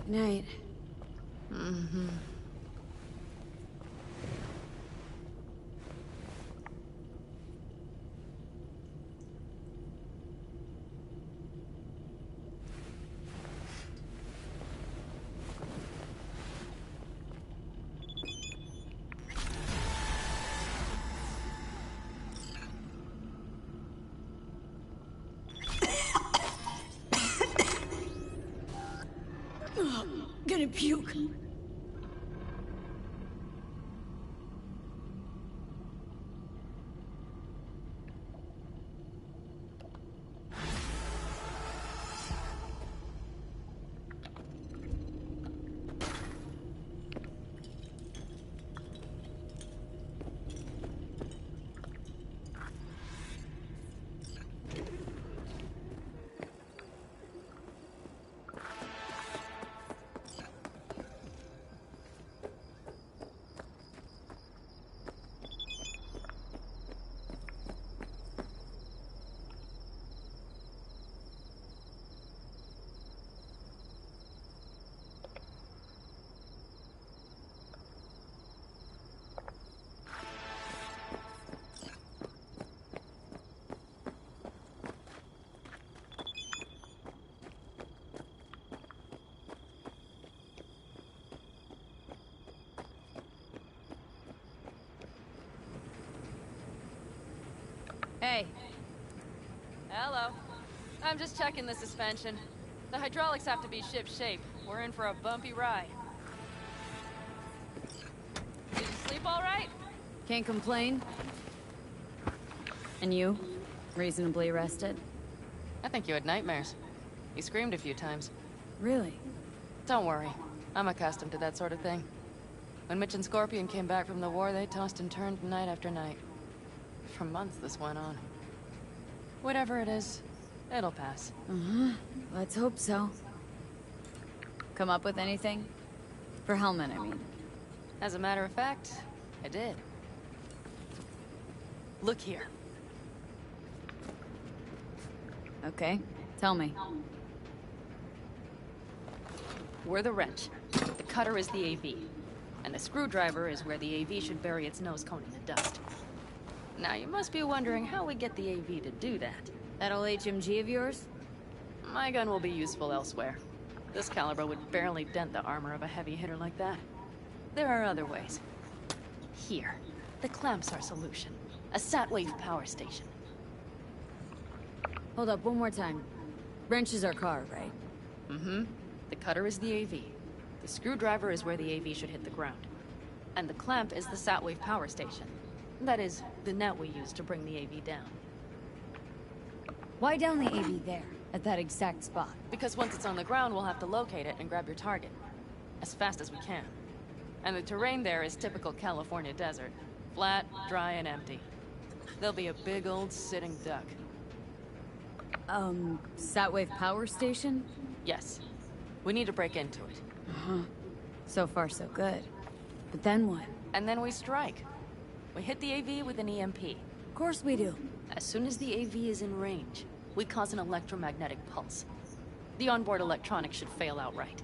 Night. Mm-hmm. Gonna puke.
Hey.
Hello. I'm just checking the suspension. The hydraulics have to be ship-shape. We're in for a bumpy ride. Did you sleep all right?
Can't complain. And you? Reasonably rested?
I think you had nightmares. You screamed a few times.
Really?
Don't worry. I'm accustomed to that sort of thing. When Mitch and Scorpion came back from the war, they tossed and turned night after night. For months this went on. Whatever it is, it'll pass.
Let's hope so. Come up with anything? For Hellman, I mean.
As a matter of fact, I did. Look here.
Okay, tell me.
We're the wrench. The cutter is the AV. And the screwdriver is where the AV should bury its nose cone in the dust. Now, you must be wondering how we get the AV to do that.
That old HMG of yours?
My gun will be useful elsewhere. This caliber would barely dent the armor of a heavy hitter like that. There are other ways. Here, the clamp's our solution. A sat-wave power station.
Hold up, one more time. Wrench is our car, right?
Mm-hmm. The cutter is the AV. The screwdriver is where the AV should hit the ground. And the clamp is the sat-wave power station. That is, the net we use to bring the AV down.
Why down the AV there, at that exact spot?
Because once it's on the ground, we'll have to locate it and grab your target. As fast as we can. And the terrain there is typical California desert. Flat, dry, and empty. There'll be a big old sitting duck.
Sat-wave power station?
Yes. We need to break into it.
So far, so good. But then what?
And then we strike. We hit the AV with an EMP.
Of course we do.
As soon as the AV is in range, we cause an electromagnetic pulse. The onboard electronics should fail outright.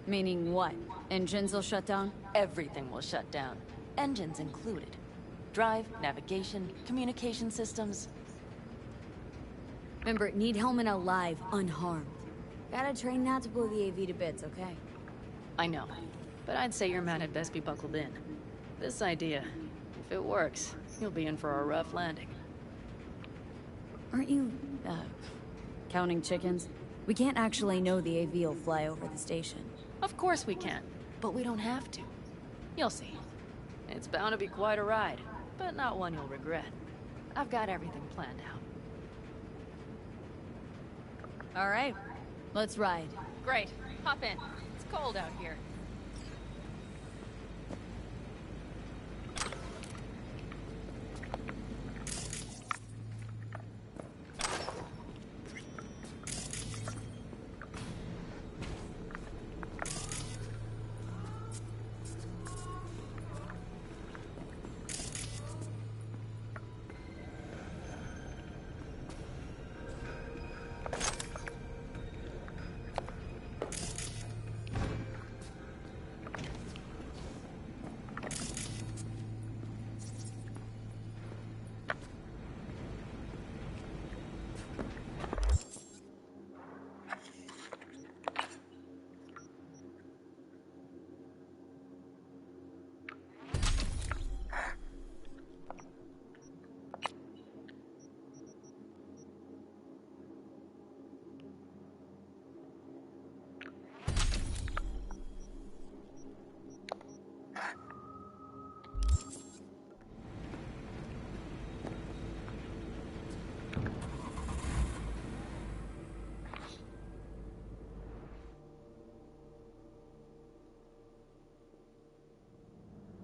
Meaning what? Engines will shut down?
Everything will shut down. Engines included. Drive, navigation, communication systems.
Remember, need Hellman alive, unharmed. Gotta train not to blow the AV to bits, okay?
I know. But I'd say your man had best be buckled in. This idea, if it works, you'll be in for a rough landing.
Aren't you, counting chickens? We can't actually know the AV will fly over the station.
Of course we can, but we don't have to. You'll see. It's bound to be quite a ride, but not one you'll regret. I've got everything planned out.
All right, let's ride.
Great. Hop in. It's cold out here.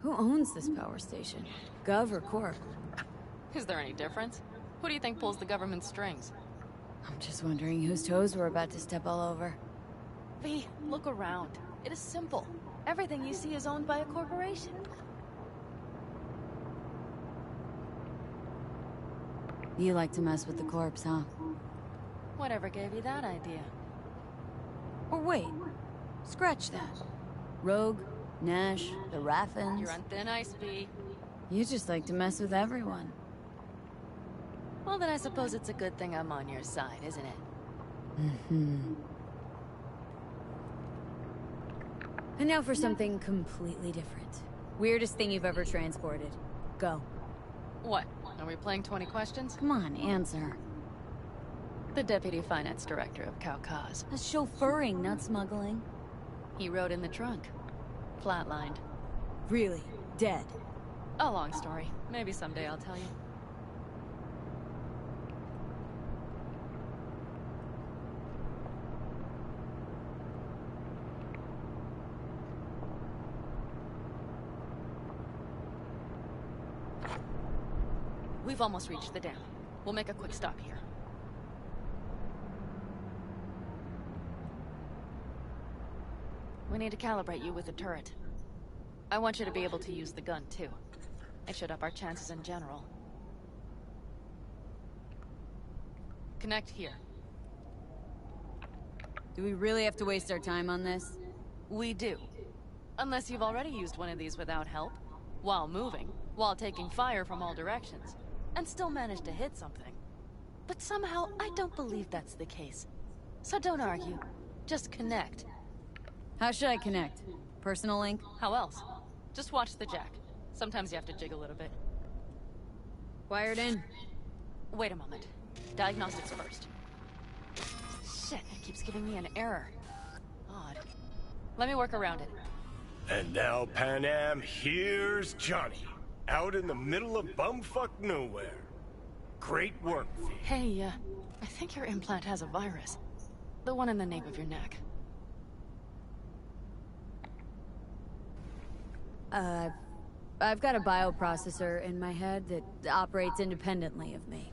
Who owns this power station? Gov or Corp?
Is there any difference? Who do you think pulls the government's strings?
I'm just wondering whose toes we're about to step all over.
V, look around. It is simple. Everything you see is owned by a corporation.
You like to mess with the corpse, huh?
Whatever gave you that idea?
Or wait, scratch that. Rogue, Nash, the Raffins.
You're on thin ice, V.
You just like to mess with everyone.
Well, then I suppose it's a good thing I'm on your side, isn't it?
Mm-hmm. And now for something completely different. Weirdest thing you've ever transported. Go.
What? A Are we playing 20 questions?
Come on, answer.
The Deputy Finance Director of Caucase.
That's chauffeuring, not smuggling.
He rode in the trunk. Flatlined.
Really? Dead?
A long story. Maybe someday I'll tell you. We've almost reached the dam. We'll make a quick stop here. We need to calibrate you with the turret. I want you to be able to use the gun, too. It should up our chances in general. Connect here.
Do we really have to waste our time on this?
We do. Unless you've already used one of these without help, while moving, while taking fire from all directions, and still managed to hit something. But somehow, I don't believe that's the case. So don't argue. Just connect.
How should I connect? Personal link?
How else? Just watch the jack. Sometimes you have to jig a little bit.
Wired in.
Wait a moment. Diagnostics first. Shit, it keeps giving me an error. Odd. Let me work around it.
And now, Pan Am, here's Johnny. Out in the middle of bumfuck nowhere. Great work, V.
Hey, I think your implant has a virus. The one in the nape of your neck.
I've got a bioprocessor in my head that operates independently of me.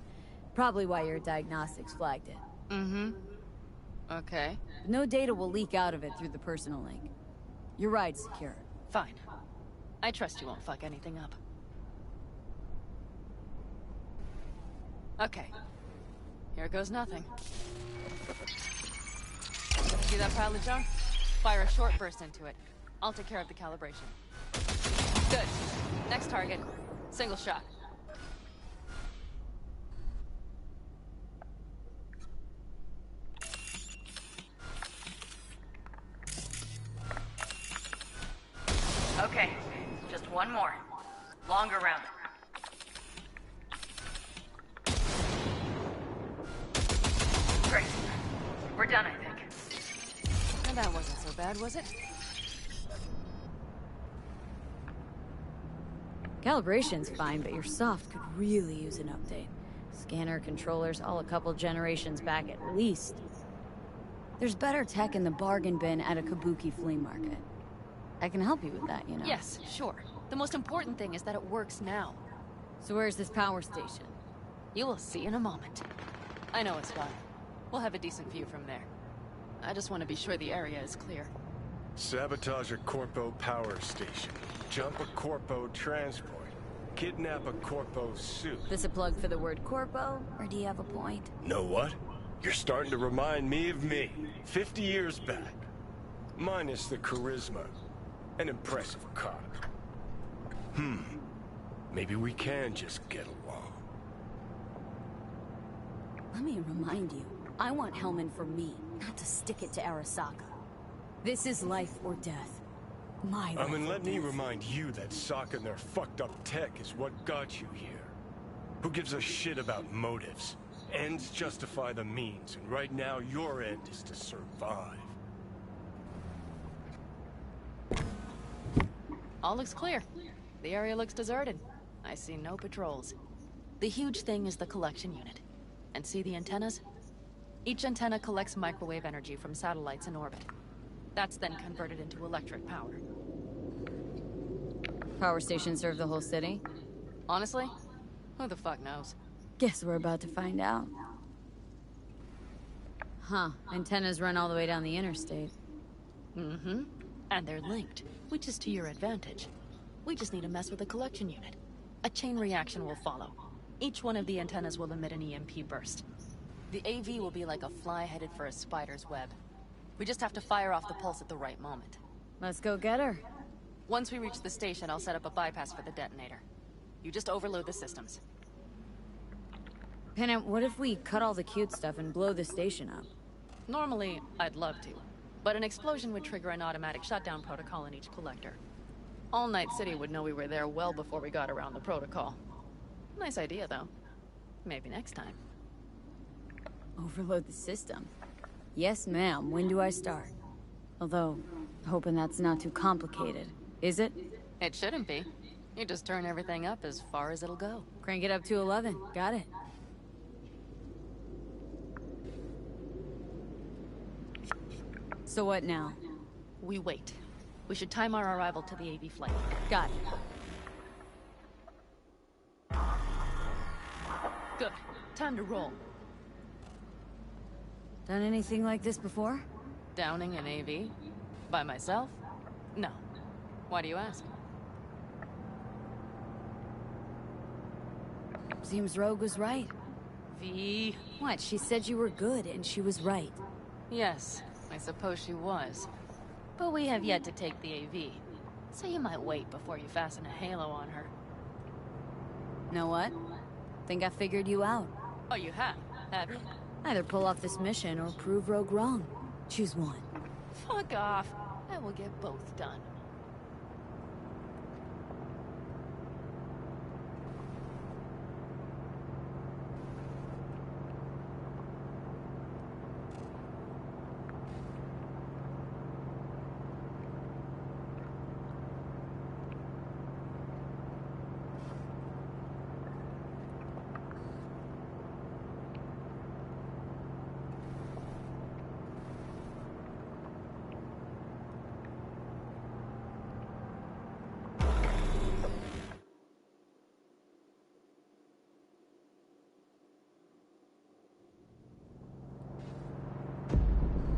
Probably why your diagnostics flagged it.
Mm-hmm. Okay.
No data will leak out of it through the personal link. Your ride's secure.
Fine. I trust you won't fuck anything up. Okay. Here goes nothing. See that pile of junk? Fire a short burst into it. I'll take care of the calibration. Good. Next target. Single shot.
Okay. Just one more. Longer round. Great. We're done, I think.
And that wasn't so bad, was it?
Calibration's fine, but your soft could really use an update. Scanner, controllers, all a couple generations back at least. There's better tech in the bargain bin at a kabuki flea market. I can help you with that, you know.
Yes, sure. The most important thing is that it works now.
So where's this power station?
You will see in a moment. I know a spot. We'll have a decent view from there. I just want to be sure the area is clear.
Sabotage a Corpo power station. Jump a Corpo transport. Kidnap a Corpo suit.
This a plug for the word Corpo, or do you have a point?
Know what? You're starting to remind me of me, 50 years back. Minus the charisma. An impressive cop. Maybe we can just get along.
Let me remind you, I want Hellman for me, not to stick it to Arasaka. This is life or death. My life
And let
or
me
death.
remind you that Sokka and their fucked up tech is what got you here. Who gives a shit about motives? Ends justify the means, and right now your end is to survive.
All looks clear. The area looks deserted. I see no patrols. The huge thing is the collection unit. And see the antennas? Each antenna collects microwave energy from satellites in orbit. That's then converted into electric power.
Power station serve the whole city?
Honestly, who the fuck knows?
Guess we're about to find out. Huh, antennas run all the way down the interstate.
Mm-hmm. And they're linked, which is to your advantage. We just need to mess with the collection unit. A chain reaction will follow. Each one of the antennas will emit an EMP burst. The AV will be like a fly headed for a spider's web. We just have to fire off the pulse at the right moment.
Let's go get her.
Once we reach the station, I'll set up a bypass for the detonator. You just overload the systems.
Panam, what if we cut all the cute stuff and blow the station up?
Normally, I'd love to. But an explosion would trigger an automatic shutdown protocol in each collector. All Night City would know we were there well before we got around the protocol. Nice idea, though. Maybe next time.
Overload the system. Yes, ma'am. When do I start? Although, hoping that's not too complicated. Is it?
It shouldn't be. You just turn everything up as far as it'll go.
Crank it up to 11. Got it. So what now?
We wait. We should time our arrival to the AV flight.
Got it.
Good. Time to roll.
Done anything like this before?
Downing an AV? By myself? No. Why do you ask?
Seems Rogue was right.
V.
What? She said you were good, and she was right.
Yes, I suppose she was. But we have yet to take the AV, so you might wait before you fasten a halo on her.
Know what? Think I figured you out.
Oh, you have you?
Either pull off this mission or prove Rogue wrong. Choose one.
Fuck off. I will get both done.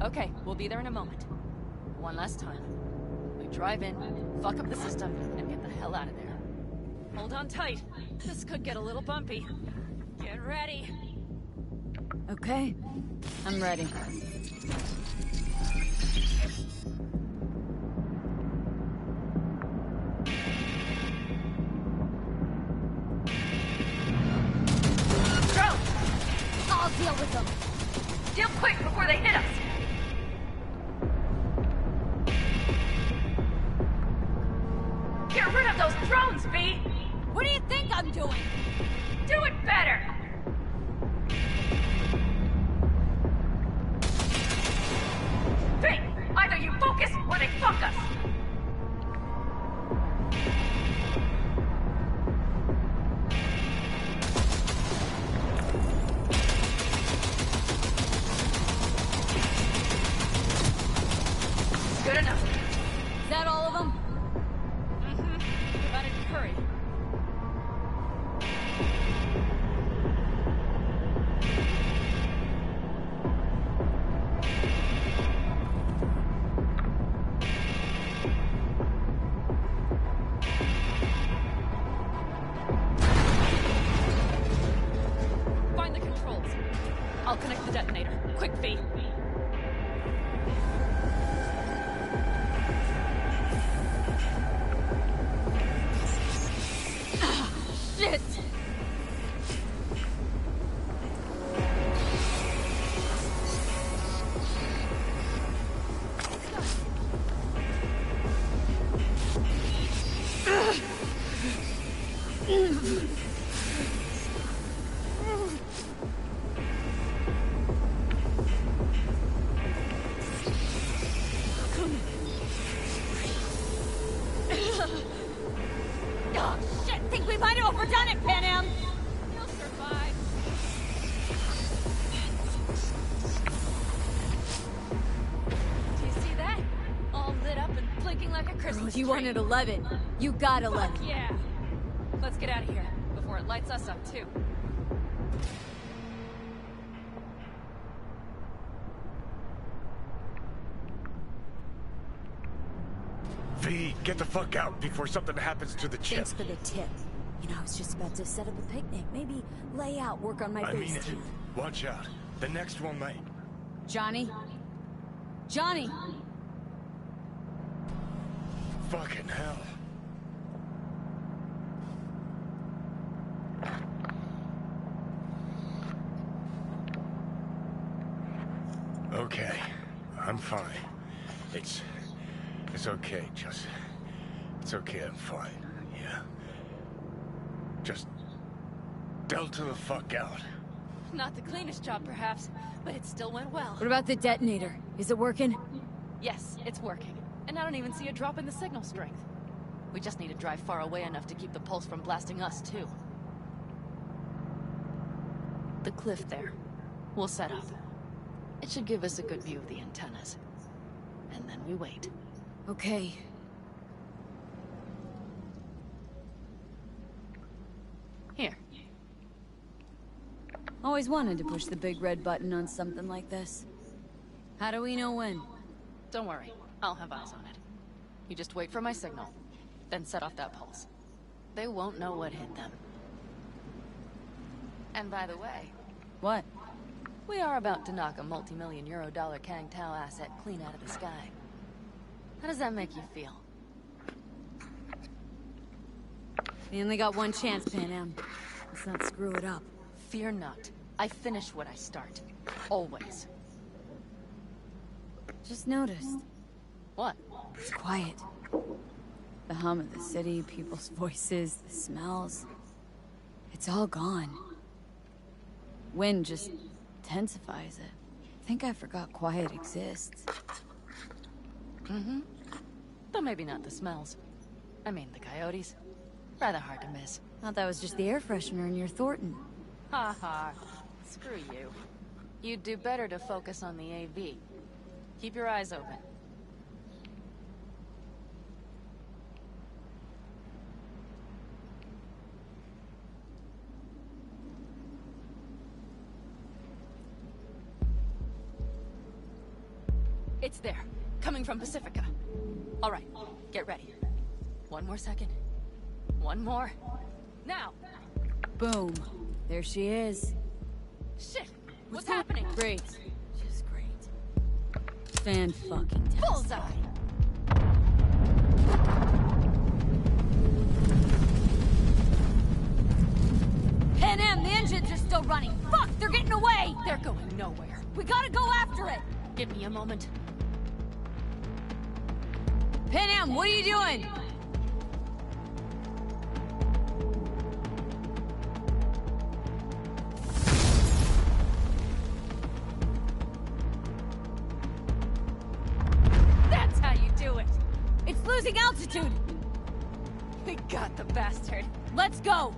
Okay, we'll be there in a moment. One last time. We drive in, fuck up the system, and get the hell out of there. Hold on tight. This could get a little bumpy. Get ready.
Okay. I'm ready.
Drone!
I'll deal with them.
Deal quick before they hit us! Get rid of those drones, V!
What do you think I'm doing?
Do it better! V! Either you focus or they fuck us! Good enough.
Is that all of them?
Better hurry. Find the controls. I'll connect the detonator. Quick, V.
Shit! Oh, shit! Think we might have overdone it, Pan Am!
You'll survive. Do you see that? All lit up and blinking like a Christmas tree.
You wanted 11. You got 11.
Fuck yeah. Let's get out of here before it lights us up, too.
V, get the fuck out before something happens to the chip.
Thanks for the tip. You know, I was just about to set up a picnic. Maybe lay out, work on my
I mean
base
it.
team.
Watch out. The next one might.
Johnny? Johnny!
Fucking hell. Okay. I'm fine. It's okay, it's okay, I'm fine, yeah? Just Delta the fuck out.
Not the cleanest job, perhaps, but it still went well.
What about the detonator? Is it working?
Yes, it's working. And I don't even see a drop in the signal strength. We just need to drive far away enough to keep the pulse from blasting us, too. The cliff there. We'll set up. It should give us a good view of the antennas. And then we wait.
Okay.
Here.
Always wanted to push the big red button on something like this. How do we know when?
Don't worry. I'll have eyes on it. You just wait for my signal. Then set off that pulse. They won't know what hit them. And by the way...
What?
We are about to knock a multi-million euro-dollar Kang Tao asset clean out of the sky. How does that make you feel?
We only got one chance, Pan Am. Let's not screw it up.
Fear not. I finish what I start. Always.
Just noticed.
What?
It's quiet. The hum of the city, people's voices, the smells. It's all gone. Wind just intensifies it. I think I forgot quiet exists.
Mm-hmm. Though maybe not the smells. I mean, the coyotes. Rather hard to miss.
Thought that was just the air freshener in your Thornton.
Ha ha. Screw you. You'd do better to focus on the AV. Keep your eyes open. It's there. Coming from Pacifica. All right. Get ready. One more second. One more. Now!
Boom. There she is.
Shit! What's happening?
Great. Just great. Fan-fucking-tastic.
Bullseye!
Pan Am, the engines are still running. Fuck, they're getting away!
They're going nowhere.
We gotta go after it!
Give me a moment.
Pan Am, what are you doing?
That's how you do it!
It's losing altitude!
We got the bastard.
Let's go!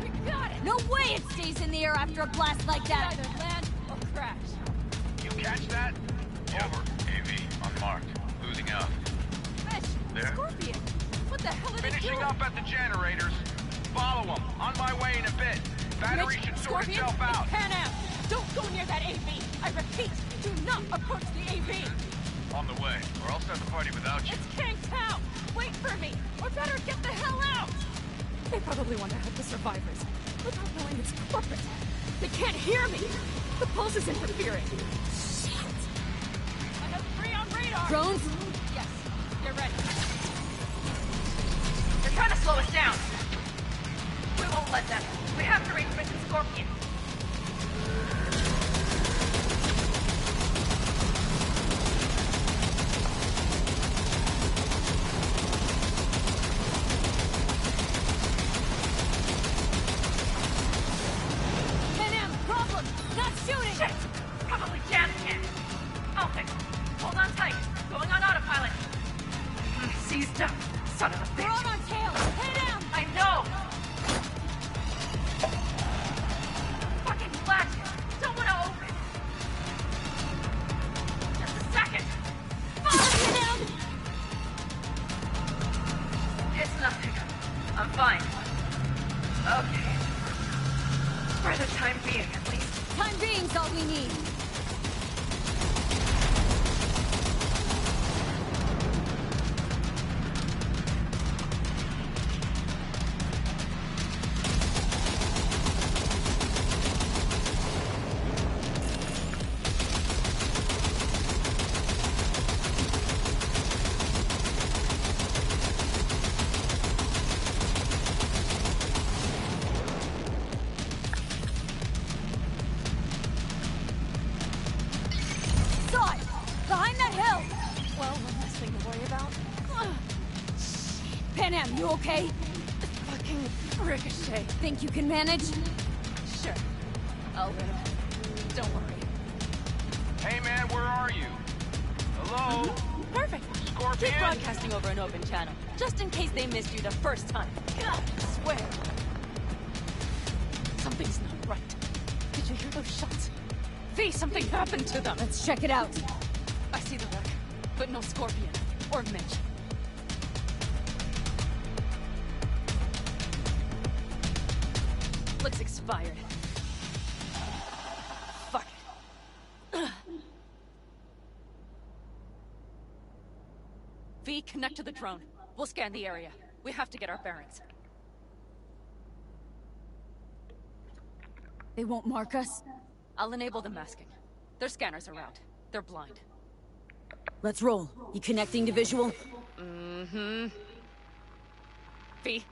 We got it!
No way it stays in the air after a blast like that!
Either land or crash.
You catch that? Over. AV, unmarked. Losing out.
Fish!
There?
Scorpion! What the hell are they
Finishing
doing?
up at the generators. Follow them. On my way in a bit. Battery
Mitch,
should sort
Scorpion,
itself out.
it's Pan Am! Don't go near that AV! I repeat, do not approach the AV!
On the way, or I'll start the party without you.
It's Kang Tao! Wait for me! Or better, get the hell out! They probably want to help the survivors, without knowing it's corporate. They can't hear me! The pulse is interfering. Shit! I have 3 on radar!
Drones?
Yes, you're ready.
They're trying to slow us down. We won't let them. We have to reach Mission Scorpion.
Pan Am, problem! Not shooting!
Shit! Probably jam can't. I'll fix it. Hold on tight. Going on autopilot. Seized up. Son of a
We're
bitch.
on our tail! Pan Am!
I know! Fucking latch! Don't want to open! Just a second!
Pan Am!
It's nothing. I'm fine. Okay. For the time being, at least.
Time being's all we need. Saw it! Behind that hill!
Well, one less thing to worry about.
Pan Am, you okay?
Fucking Ricochet.
Think you can manage?
Sure. I'll win. Don't worry.
Hey man, where are you? Hello?
Perfect.
Scorpion?
Keep broadcasting over an open channel, just in case they missed you the first time. God, I swear. Something's not right. Did you hear those shots? V, something happened to them.
Let's check it out.
I see the wreck, but no Scorpion or Mitch. Looks expired. Fuck it. V, connect to the drone. We'll scan the area. We have to get our bearings.
They won't mark us?
I'll enable the masking. Their scanners are out. They're blind.
Let's roll. You connecting to visual?
Mm-hmm. V,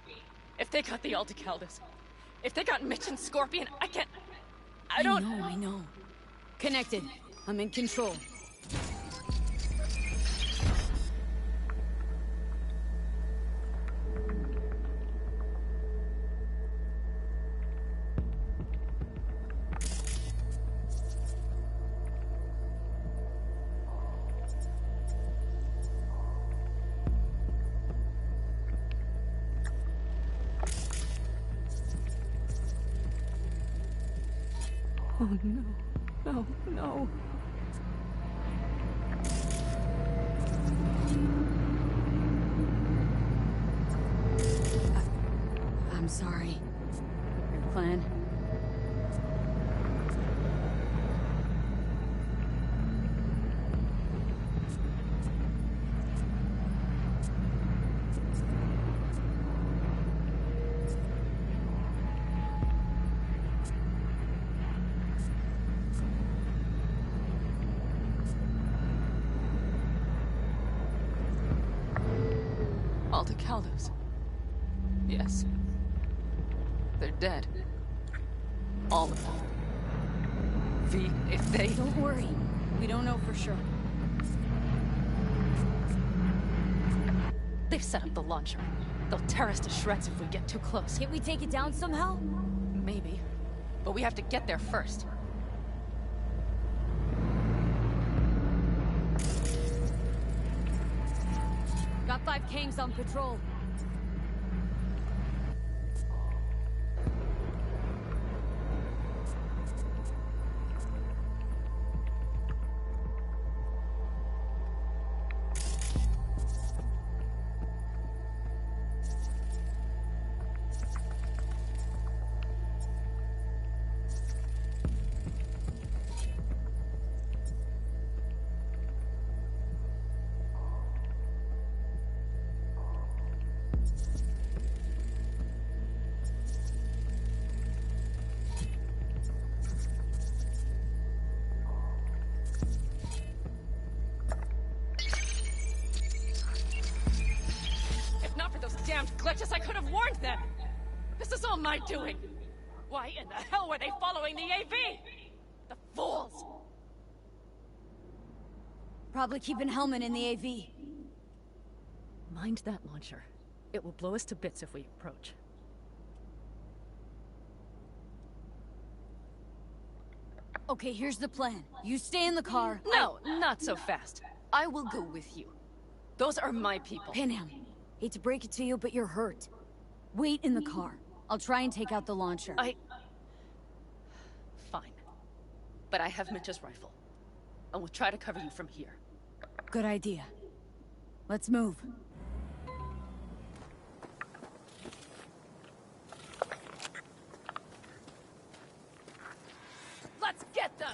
if they got the Aldecaldos, if they got Mitch and Scorpion, I don't...
I know. Connected. I'm in control.
Oh no. No, no.
I'm sorry. Your plan?
Aldecaldos. Yes. They're dead. All of them. V, if they...
Don't worry. We don't know for sure.
They've set up the launcher. They'll tear us to shreds if we get too close.
Can't we take it down somehow?
Maybe. But we have to get there first.
Got 5 Kangs on patrol.
Damned glitches, I could have warned them! This is all my doing! Why in the hell were they following the AV? The fools!
Probably keeping Hellman in the AV.
Mind that launcher. It will blow us to bits if we approach.
Okay, here's the plan. You stay in the car.
No, not so fast. I will go with you. Those are my people.
Pinham. Hate to break it to you, but you're hurt. Wait in the car. I'll try and take out the launcher.
Fine. But I have Mitch's rifle. And we'll try to cover you from here.
Good idea. Let's move.
Let's get them!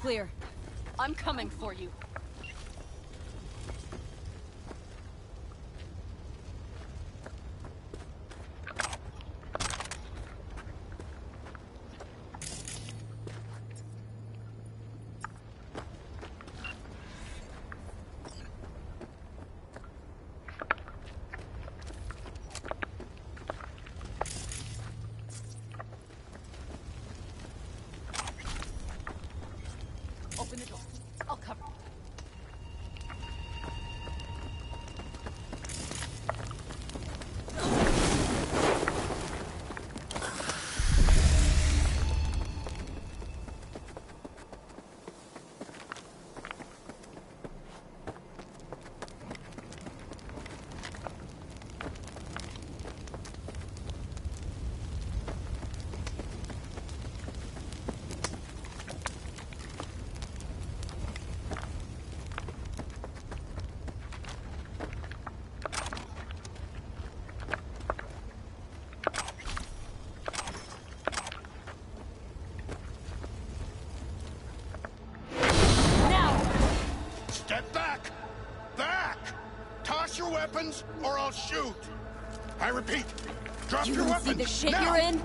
clear.
I'm coming for you. Open the door. I'll cover.
Step back! Back! Toss your weapons, or I'll shoot! I repeat, drop
You
your
don't
weapons!
see the shit
now.
you're in?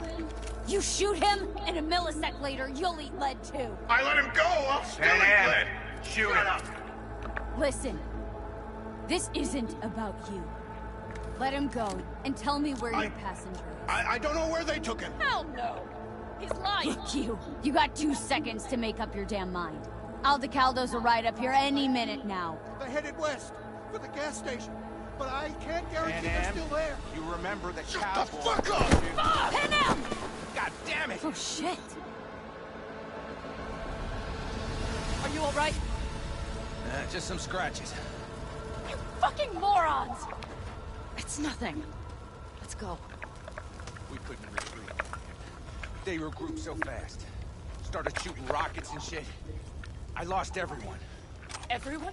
You shoot him, and a millisecond later, you'll eat lead too.
I let him go, I'll still eat lead! Shoot him!
Listen, this isn't about you. Let him go, and tell me where your passenger is.
I don't know where they took him.
Hell no! He's lying!
Look, you got 2 seconds to make up your damn mind. Aldecaldos are right up here any minute now.
They headed west, for the gas station. But I can't guarantee they're still there.
You remember the
Shut
cowboy?
the fuck up!
Ah, pin him!
God damn it!
Oh, shit.
Are you alright?
Just some scratches.
You fucking morons! It's nothing. Let's go.
We couldn't retreat. They regrouped so fast. Started shooting rockets and shit. I lost everyone.
Everyone?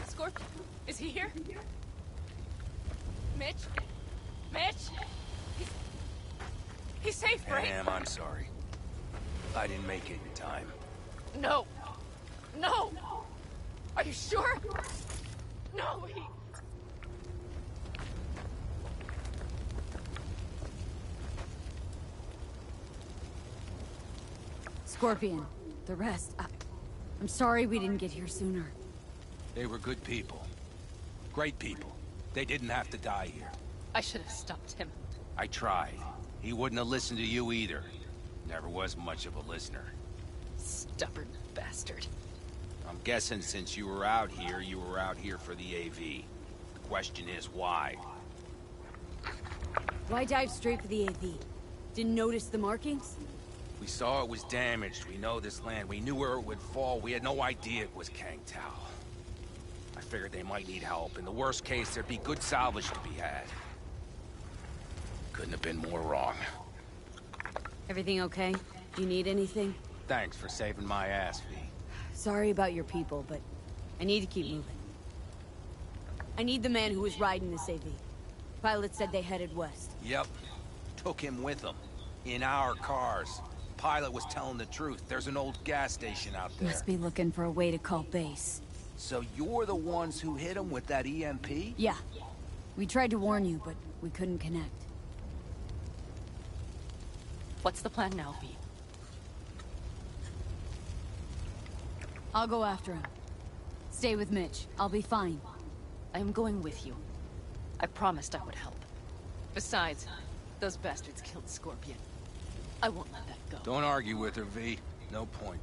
Scorpion, is he here? Mitch? Mitch? He's safe, right?
Damn, I'm sorry. I didn't make it in time.
No. No! Are you sure? No, he...
Scorpion, the rest. I'm sorry we didn't get here sooner.
They were good people. Great people. They didn't have to die here.
I should have stopped him.
I tried. He wouldn't have listened to you either. Never was much of a listener.
Stubborn bastard.
I'm guessing since you were out here for the AV. The question is why?
Why dive straight for the AV? Didn't notice the markings?
We saw it was damaged. We know this land. We knew where it would fall. We had no idea it was Kang Tao. I figured they might need help. In the worst case, there'd be good salvage to be had. Couldn't have been more wrong.
Everything okay? You need anything?
Thanks for saving my ass, V.
Sorry about your people, but I need to keep moving. I need the man who was riding this AV. Pilot said they headed west.
Yep. Took him with them. In our cars. Pilot was telling the truth. There's an old gas station out there.
Must be looking for a way to call base.
So you're the ones who hit him with that EMP?
Yeah. We tried to warn you, but we couldn't connect.
What's the plan now, V?
I'll go after him. Stay with Mitch. I'll be fine.
I am going with you. I promised I would help. Besides, those bastards killed Scorpion. I won't let that go.
Don't argue with her, V. No point.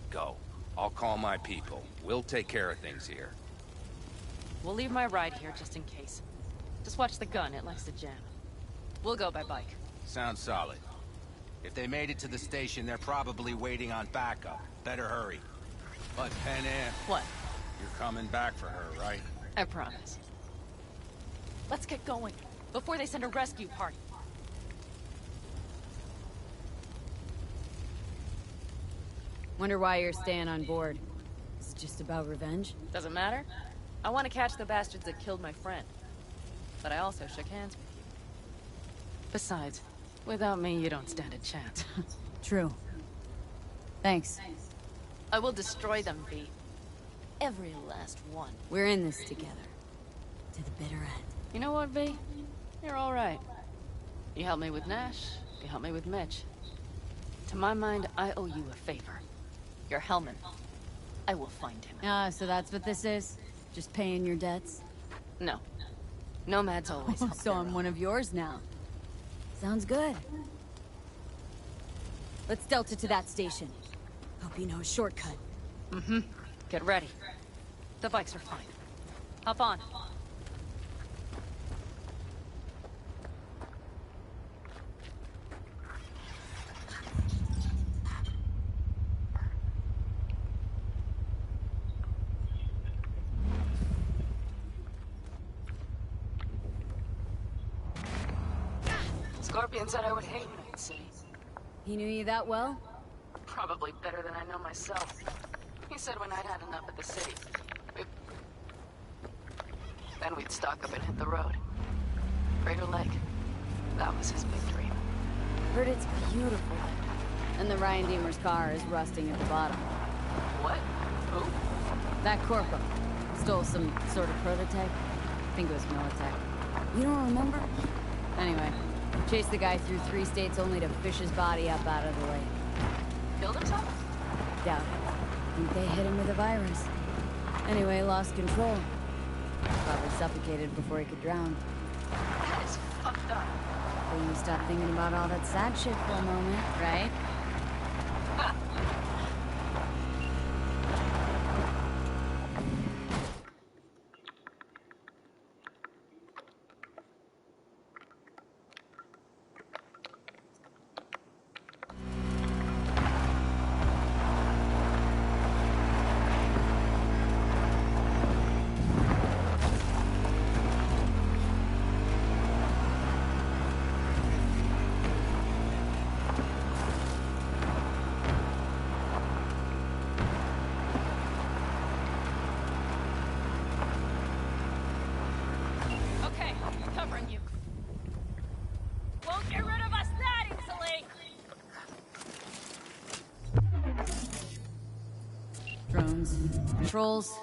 Go. I'll call my people. We'll take care of things here.
We'll leave my ride here just in case. Just watch the gun, it likes to jam. We'll go by bike.
Sounds solid. If they made it to the station, they're probably waiting on backup. Better hurry. But Penn,
what?
You're coming back for her, right?
I promise. Let's get going, before they send a rescue party.
Wonder why you're staying on board. Is it just about revenge?
Doesn't matter. I want to catch the bastards that killed my friend. But I also shook hands with you. Besides, without me, you don't stand a chance.
True. Thanks.
I will destroy them, V. Every last one.
We're in this together. To the bitter end.
You know what, V? You're all right. You helped me with Nash. You helped me with Mitch. To my mind, I owe you a favor. Your Hellman. I will find him.
Ah, so that's what this is? Just paying your debts?
No. Nomads always help.
So I'm one of yours now. Sounds good. Let's delta to that station. Hope you know a shortcut.
Mm-hmm. Get ready. The bikes are fine. Hop on.
Scorpion said I would hate Night City.
He knew you that well?
Probably better than I know myself. He said when I'd had enough of the city, then we'd stock up and hit the road. Crater Lake. That was his big dream.
Heard it's beautiful. And the Ryan Deemer's car is rusting at the bottom.
What? Who?
That Corpo. Stole some sort of prototype. I think it was Militech. You don't remember? Anyway, chased the guy through 3 states only to fish his body up out of the lake.
Killed himself?
Doubt it. Think they hit him with a virus. Anyway, lost control. Probably suffocated before he could drown.
That is fucked up.
Then you stop thinking about all that sad shit for a moment, right?
Okay, covering you. Won't get rid of us that easily!
Drones. Controls.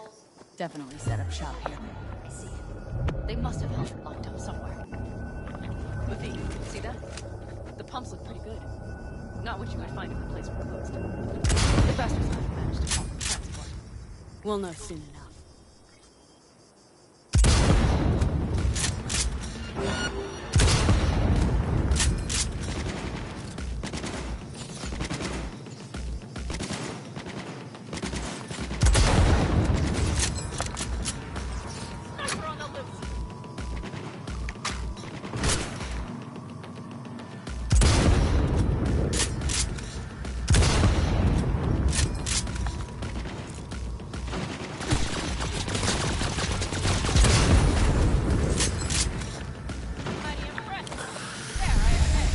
Definitely set up shop here.
I see it. They must have held it locked up somewhere. But V, see that? The pumps look pretty good. Not what you would find if the place were closed. The bastards might have managed to pump the transport.
We'll know soon enough.
Sniper on the loose! Mighty impressed. There, I admit.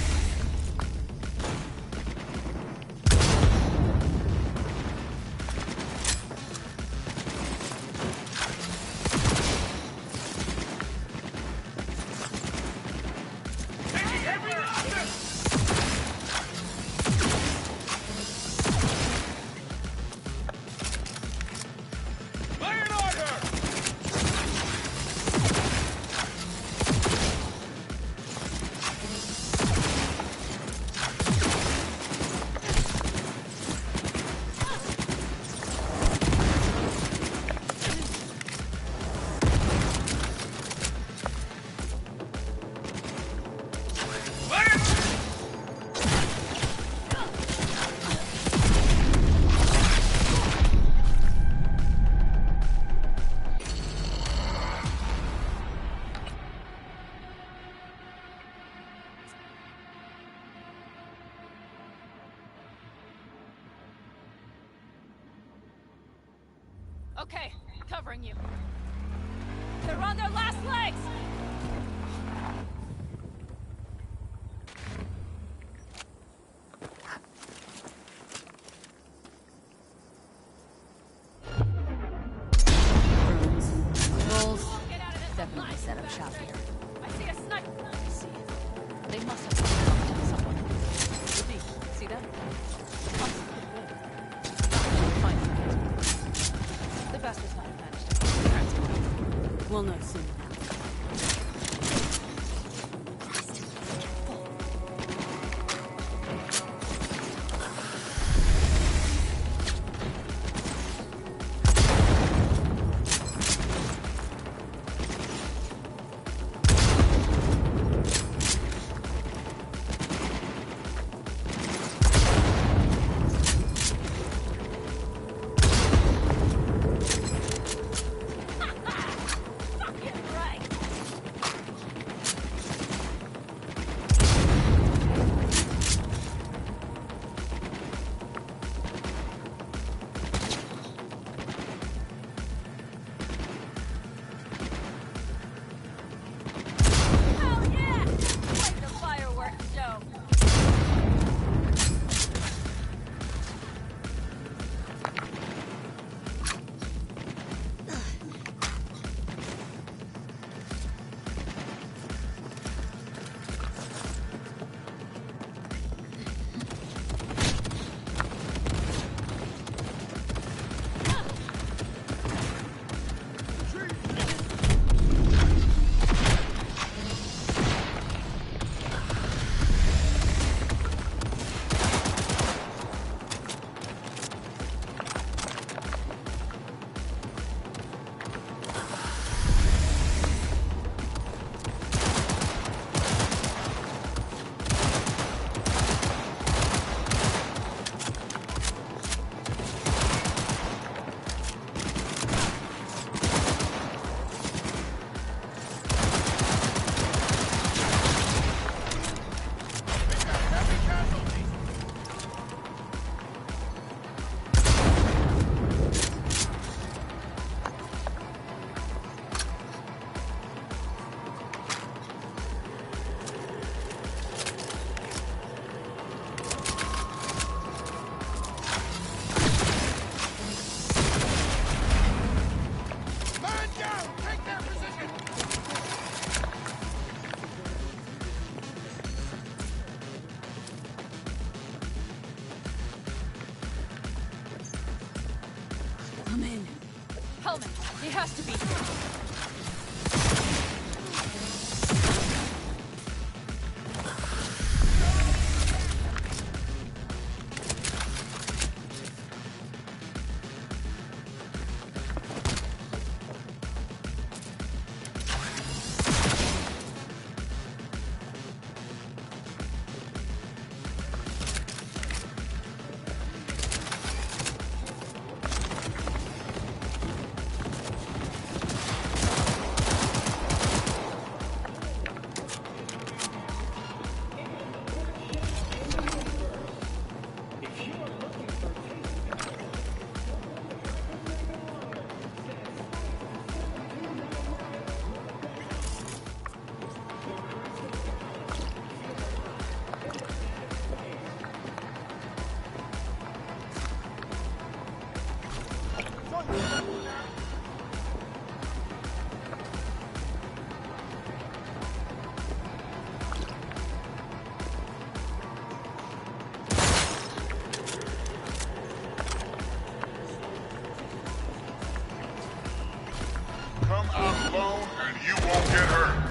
Lay in order!
Okay, covering you. They're on their last legs!
Drones. Controls. Definitely set up shop here.
I see a sniper!
I see it. They must have held it locked up somewhere. But V, see that? The pumps look pretty good. thought I managed to keep your eyes open. We'll know soon enough. He has to be.
Come out alone and you won't get hurt.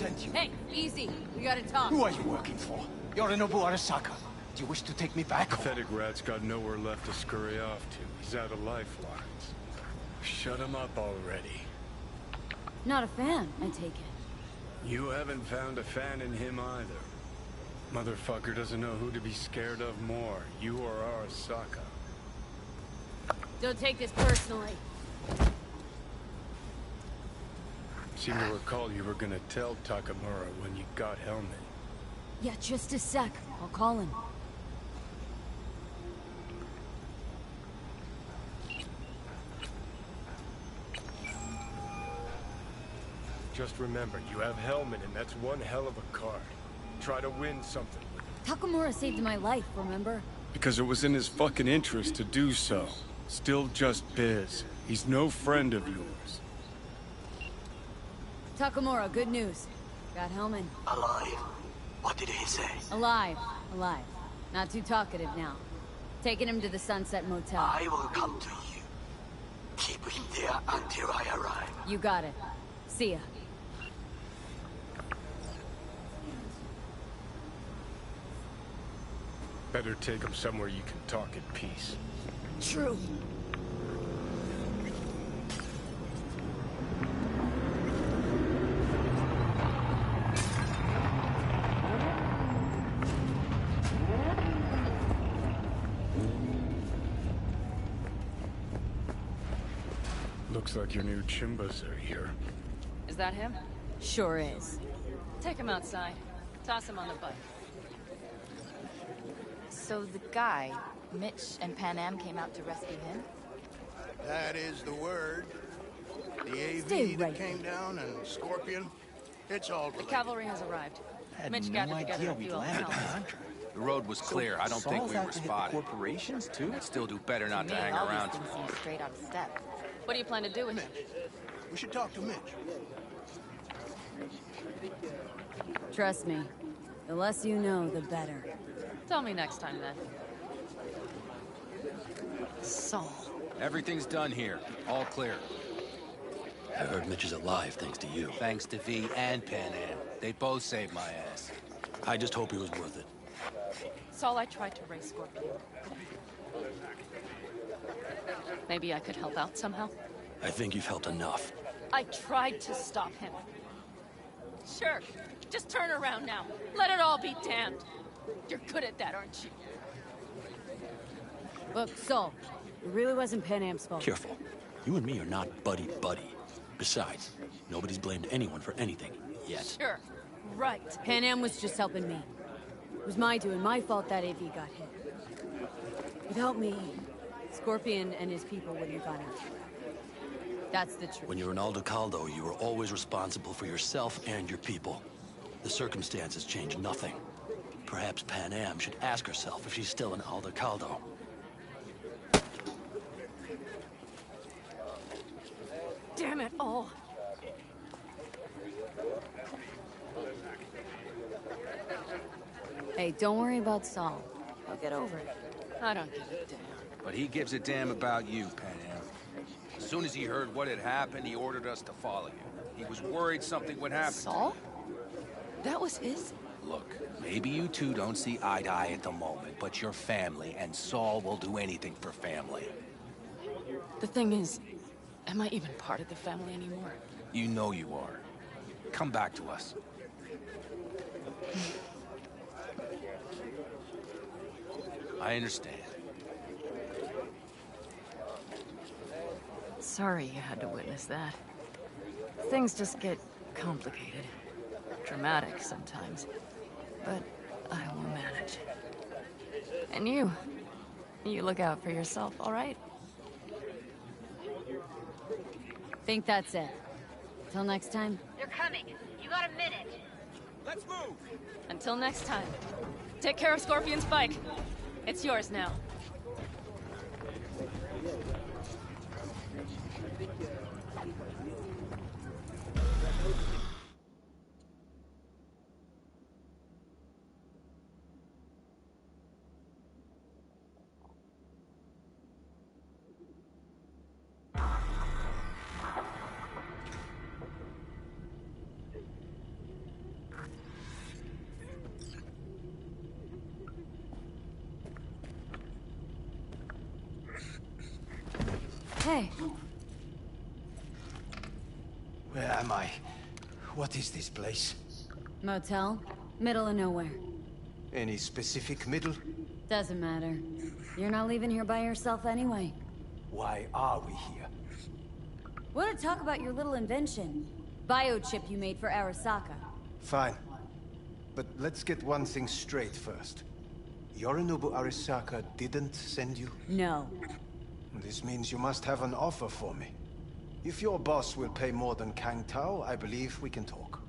sent you?
Hey, easy. We gotta talk.
Who are you working for? Yorinobu Arasaka. Do you wish to take me back?
Pathetic rat's got nowhere left to scurry off to. He's out of lifelines. Shut him up already.
Not a fan, I take it.
You haven't found a fan in him either. Motherfucker doesn't know who to be scared of more, you or Arasaka.
Don't take this personally.
Seem to recall you were gonna tell Takamura when you got Helmet.
Yeah, just a sec. I'll call him.
Just remember, you have Helmet, and that's one hell of a card. Try to win something with it.
Takamura saved my life, remember?
Because it was in his fucking interest to do so. Still just Biz. He's no friend of yours.
Takamura, good news. Got Hellman.
Alive. What did he say?
Alive. Alive. Not too talkative now. Taking him to the Sunset Motel.
I will come to you. Keep him there until I arrive.
You got it. See ya.
Better take him somewhere you can talk in peace.
True.
Looks like your new Chimbas are here.
Is that him?
Sure is.
Take him outside. Toss him on the bike.
So the guy, Mitch and Pan Am came out to rescue him?
That is the word. The
Stay
AV
right
that came down and Scorpion. It's all
The
related.
cavalry has arrived.
Had
Mitch
no
gathered
idea
together a
we
few old
landed
pals.
on.
The road was clear. I don't think
Saul's
we
out
were
to hit the
spotted.
corporations, too?
I'd still do better not to
Me,
hang
all
around
these
too
things
long.
seem straight out of step.
What do you plan to do with him?
We should talk to Mitch.
Trust me. The less you know, the better.
Tell me next time, then. Saul.
Everything's done here. All clear.
I heard Mitch is alive thanks to you.
Thanks to V and Pan Am. They both saved my ass.
I just hope he was worth it.
Saul, I tried to raise Scorpion. Maybe I could help out somehow?
I think you've helped enough.
I tried to stop him. Sure. Just turn around now. Let it all be damned. You're good at that, aren't you?
Look, Saul, it really wasn't Pan Am's fault.
Careful. You and me are not buddy-buddy. Besides, nobody's blamed anyone for anything, yet.
Sure. Right.
Pan Am was just helping me. It was my doing, my fault that AV got hit. Without me, Scorpion and his people wouldn't have gone after him. That's the truth.
When you're in Aldo Caldo, you are always responsible for yourself and your people. The circumstances change nothing. Perhaps Pan Am should ask herself if she's still in Aldo Caldo.
Damn it all.
Hey, don't worry about Saul. He'll get over it.
I don't give a damn.
But he gives a damn about you, Pan Am. As soon as he heard what had happened, he ordered us to follow you. He was worried something would happen.
Saul? That was his?
Look, maybe you two don't see eye to eye at the moment, but you're family, and Saul will do anything for family.
The thing is, am I even part of the family anymore?
You know you are. Come back to us. I understand.
Sorry you had to witness that. Things just get complicated. Dramatic sometimes. But I will manage. And you look out for yourself, all right?
Think that's it. Till next time.
They're coming. You got a minute.
Let's move!
Until next time. Take care of Scorpion's bike. It's yours now.
Hey.
Where am I? What is this place?
Motel? Middle of nowhere.
Any specific middle?
Doesn't matter. You're not leaving here by yourself anyway.
Why are we here?
Want to talk about your little invention? Biochip you made for Arasaka.
Fine. But let's get one thing straight first. Yorinobu Arasaka didn't send you?
No.
This means you must have an offer for me. If your boss will pay more than Kang Tao, I believe we can talk.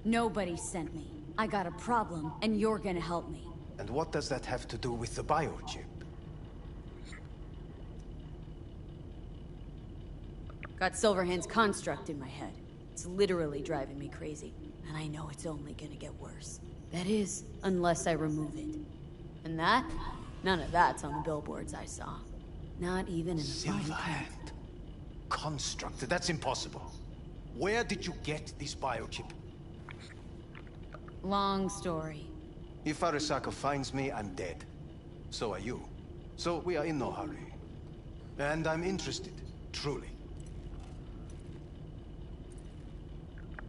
Nobody sent me. I got a problem, and you're gonna help me.
And what does that have to do with the biochip?
Got Silverhand's construct in my head. It's literally driving me crazy. And I know it's only gonna get worse. That is, unless I remove it. And that? None of that's on the billboards I saw. Not even in the fine print.
Silverhand. Construct. That's impossible. Where did you get this biochip?
Long story.
If Arasaka finds me, I'm dead. So are you. So we are in no hurry. And I'm interested. Truly.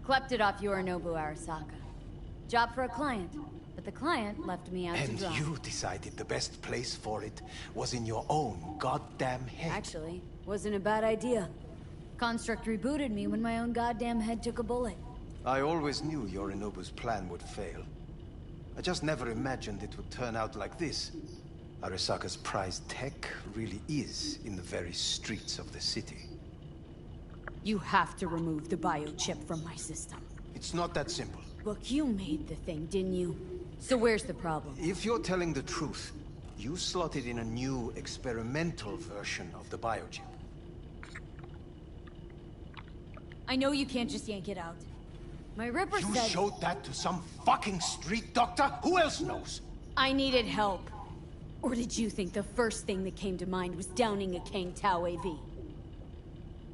Clept it off Yorinobu Arasaka. Job for a client. But the client left me out to
And
dry.
you decided the best place for it was in your own goddamn head.
Actually, wasn't a bad idea. Construct rebooted me when my own goddamn head took a bullet.
I always knew Yorinobu's plan would fail. I just never imagined it would turn out like this. Arasaka's prized tech really is in the very streets of the city.
You have to remove the biochip from my system.
It's not that simple.
Look, you made the thing, didn't you? So where's the problem?
If you're telling the truth, you slotted in a new experimental version of the biochip.
I know you can't just yank it out. My Ripper
You
said...
showed that to some fucking street doctor? Who else knows?
I needed help. Or did you think the first thing that came to mind was downing a Kang Tao AV?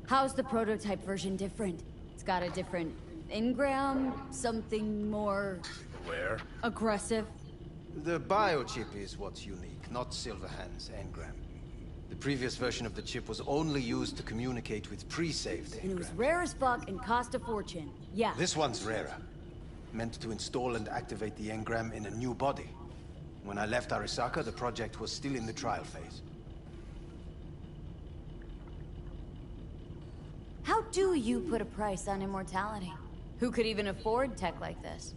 How's the prototype version different? It's got a different engram, something more...
Where?
aggressive.
The biochip is what's unique, not Silverhand's engram. The previous version of the chip was only used to communicate with pre-saved
And it was
engrams.
rare as fuck and cost a fortune. Yeah.
This one's rarer. Meant to install and activate the engram in a new body. When I left Arasaka, the project was still in the trial phase.
How do you put a price on immortality? Who could even afford tech like this?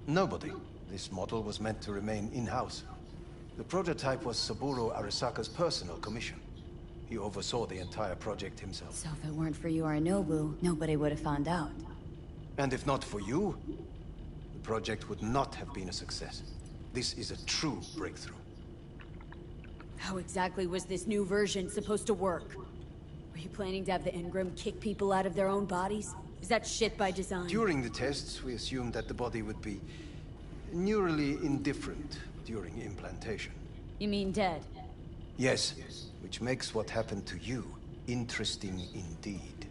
Nobody. This model was meant to remain in-house. The prototype was Saburo Arasaka's personal commission. He oversaw the entire project himself.
So if it weren't for Yorinobu, nobody would have found out.
And if not for you, the project would not have been a success. This is a true breakthrough.
How exactly was this new version supposed to work? Were you planning to have the engram kick people out of their own bodies? Is that shit by design?
During the tests, we assumed that the body would be neurally indifferent during implantation.
You mean dead?
Yes, which makes what happened to you interesting indeed.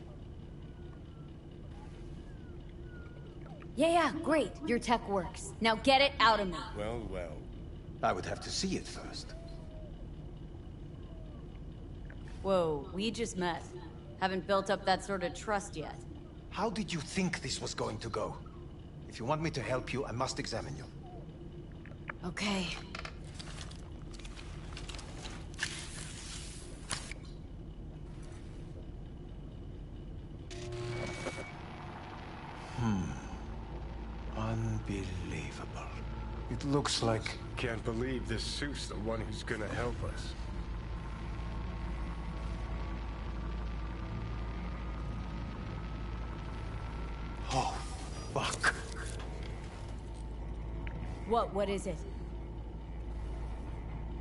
Yeah, great. Your tech works. Now get it out of me.
Well, well.
I would have to see it first.
Whoa, we just met. Haven't built up that sort of trust yet.
How did you think this was going to go? If you want me to help you, I must examine you.
Okay.
Unbelievable. It looks like...
Can't believe this suit's the one who's gonna help us.
Oh, fuck.
What is it?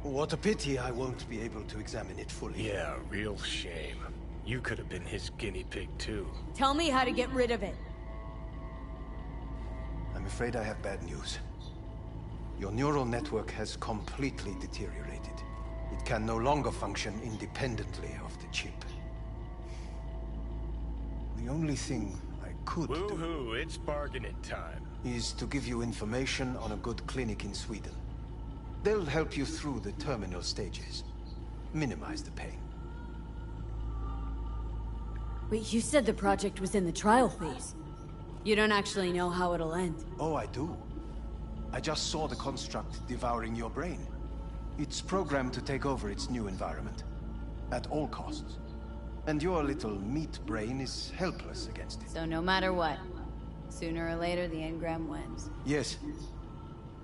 What a pity I won't be able to examine it fully.
Yeah, real shame. You could have been his guinea pig, too.
Tell me how to get rid of it.
I'm afraid I have bad news. Your neural network has completely deteriorated. It can no longer function independently of the chip. The only thing I
could do
Woohoo, it's bargaining time.
is to give you information on a good clinic in Sweden. They'll help you through the terminal stages. Minimize the pain.
Wait, you said the project was in the trial phase. You don't actually know how it'll end.
Oh, I do. I just saw the construct devouring your brain. It's programmed to take over its new environment. At all costs. And your little meat brain is helpless against it.
So no matter what, sooner or later the engram wins.
Yes.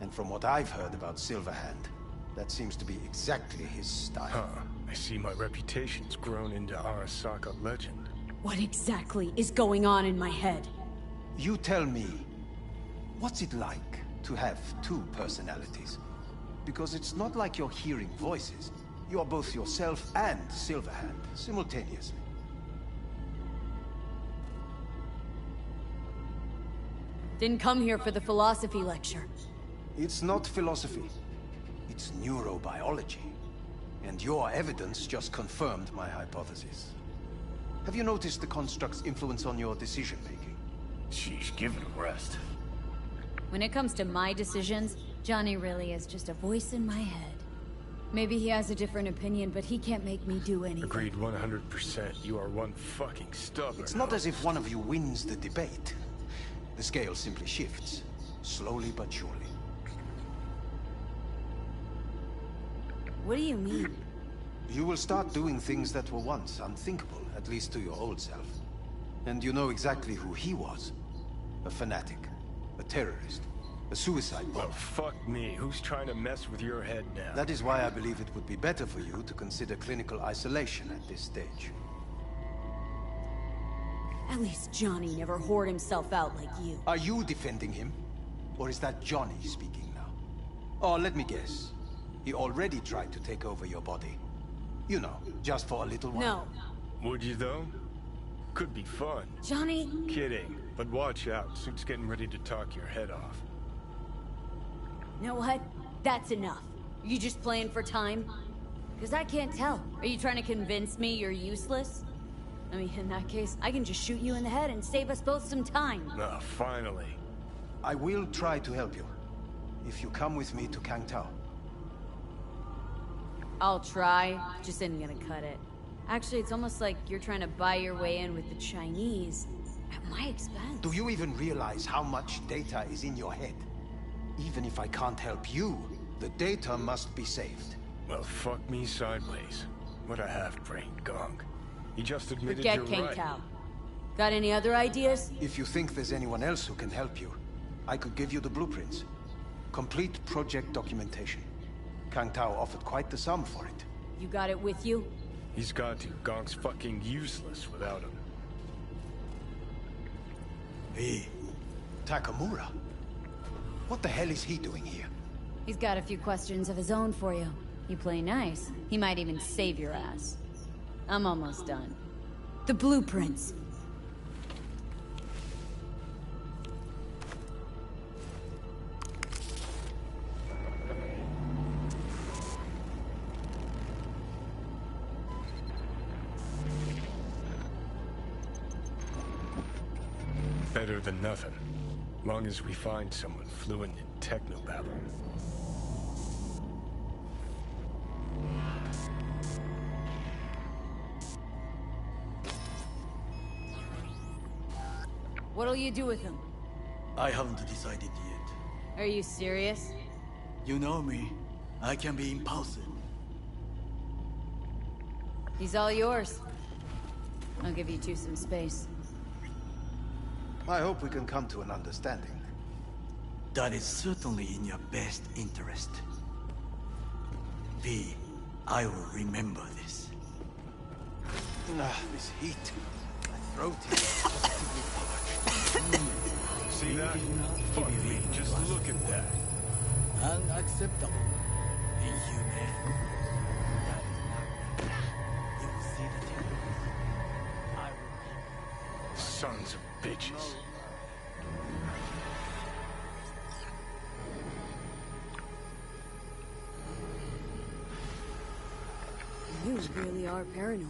And from what I've heard about Silverhand, that seems to be exactly his style.
Huh. I see my reputation's grown into Arasaka legend.
What exactly is going on in my head?
You tell me, what's it like to have two personalities? Because it's not like you're hearing voices. You are both yourself and Silverhand, simultaneously.
Didn't come here for the philosophy lecture.
It's not philosophy. It's neurobiology. And your evidence just confirmed my hypothesis. Have you noticed the construct's influence on your decision-making?
Sheesh, give it a rest.
When it comes to my decisions, Johnny really is just a voice in my head. Maybe he has a different opinion, but he can't make me do anything.
Agreed 100%. You are one fucking stubborn.
It's not as if one of you wins the debate. The scale simply shifts, slowly but surely.
What do you mean?
You will start doing things that were once unthinkable, at least to your old self. And you know exactly who he was. A fanatic, a terrorist, a suicide bomber.
Well, fuck me. Who's trying to mess with your head now?
That is why I believe it would be better for you to consider clinical isolation at this stage.
At least Johnny never whored himself out like you.
Are you defending him? Or is that Johnny speaking now? Oh, let me guess. He already tried to take over your body. You know, just for a little while.
No.
Would you, though? Could be fun.
Johnny...
Kidding. But watch out. Suit's getting ready to talk your head off.
You know what? That's enough. Are you just playing for time? Because I can't tell. Are you trying to convince me you're useless? I mean, in that case, I can just shoot you in the head and save us both some time.
Ah, finally.
I will try to help you. If you come with me to Kangtao.
I'll try. Just isn't gonna cut it. Actually, it's almost like you're trying to buy your way in with the Chinese. At my expense.
Do you even realize how much data is in your head? Even if I can't help you, the data must be saved.
Well, fuck me sideways. What a half-brained gong. He just admitted
Forget
you're
King
right.
Tao. Got any other ideas?
If you think there's anyone else who can help you, I could give you the blueprints. Complete project documentation. Kang Tao offered quite the sum for it.
You got it with you?
He's got to. Gong's fucking useless without him.
Hey, Takamura. What the hell is he doing here?
He's got a few questions of his own for you. You play nice, he might even save your ass. I'm almost done. The blueprints.
Better than nothing. Long as we find someone fluent in technobabble.
What'll you do with him?
I haven't decided yet.
Are you serious?
You know me. I can be impulsive.
He's all yours. I'll give you two some space.
I hope we can come to an understanding.
That is certainly in your best interest. V, I will remember this.
This heat. My throat is positively parched.
See that? Fuck me, just look at that.
Unacceptable. Inhumane. You will see the difference. I will...
Sons of bitches.
You really are paranoid.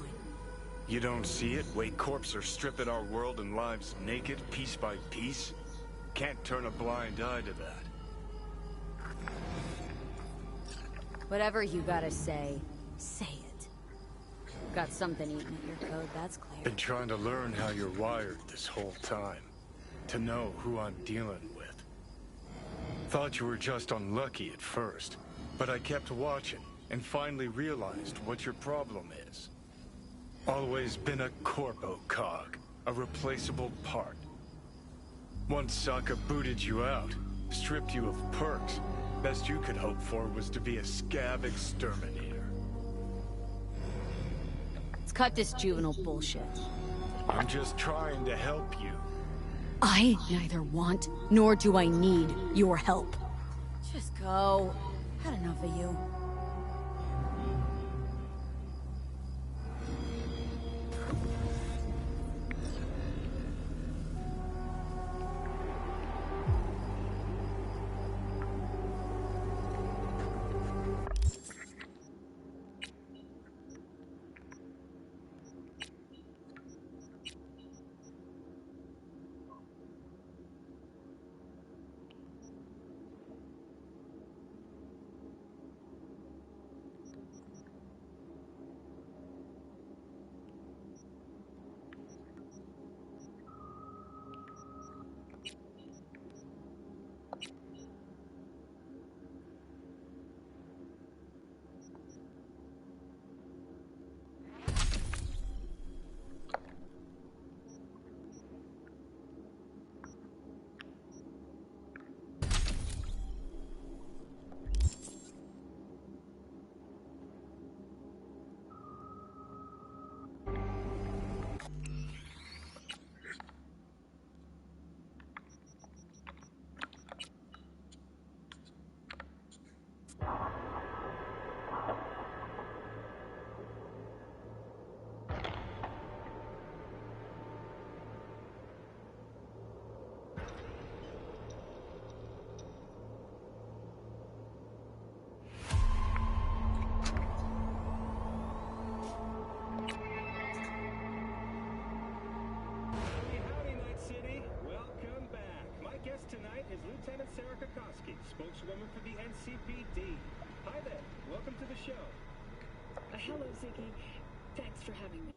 You don't see it? Way Corps are stripping our world and lives naked, piece by piece? Can't turn a blind eye to that.
Whatever you gotta say, say it. Got something eating at your code, that's clear.
Been trying to learn how you're wired this whole time. To know who I'm dealing with. Thought you were just unlucky at first, but I kept watching and finally realized what your problem is. Always been a Corpo cog, a replaceable part. Once Sokka booted you out, stripped you of perks, best you could hope for was to be a scab exterminator.
Let's cut this juvenile bullshit.
I'm just trying to help you.
I neither want nor do I need your help. Just go. Had enough of you.
Spokeswoman for the NCPD. Hi there. Welcome to the show.
Hello, Ziggy. Thanks for having me.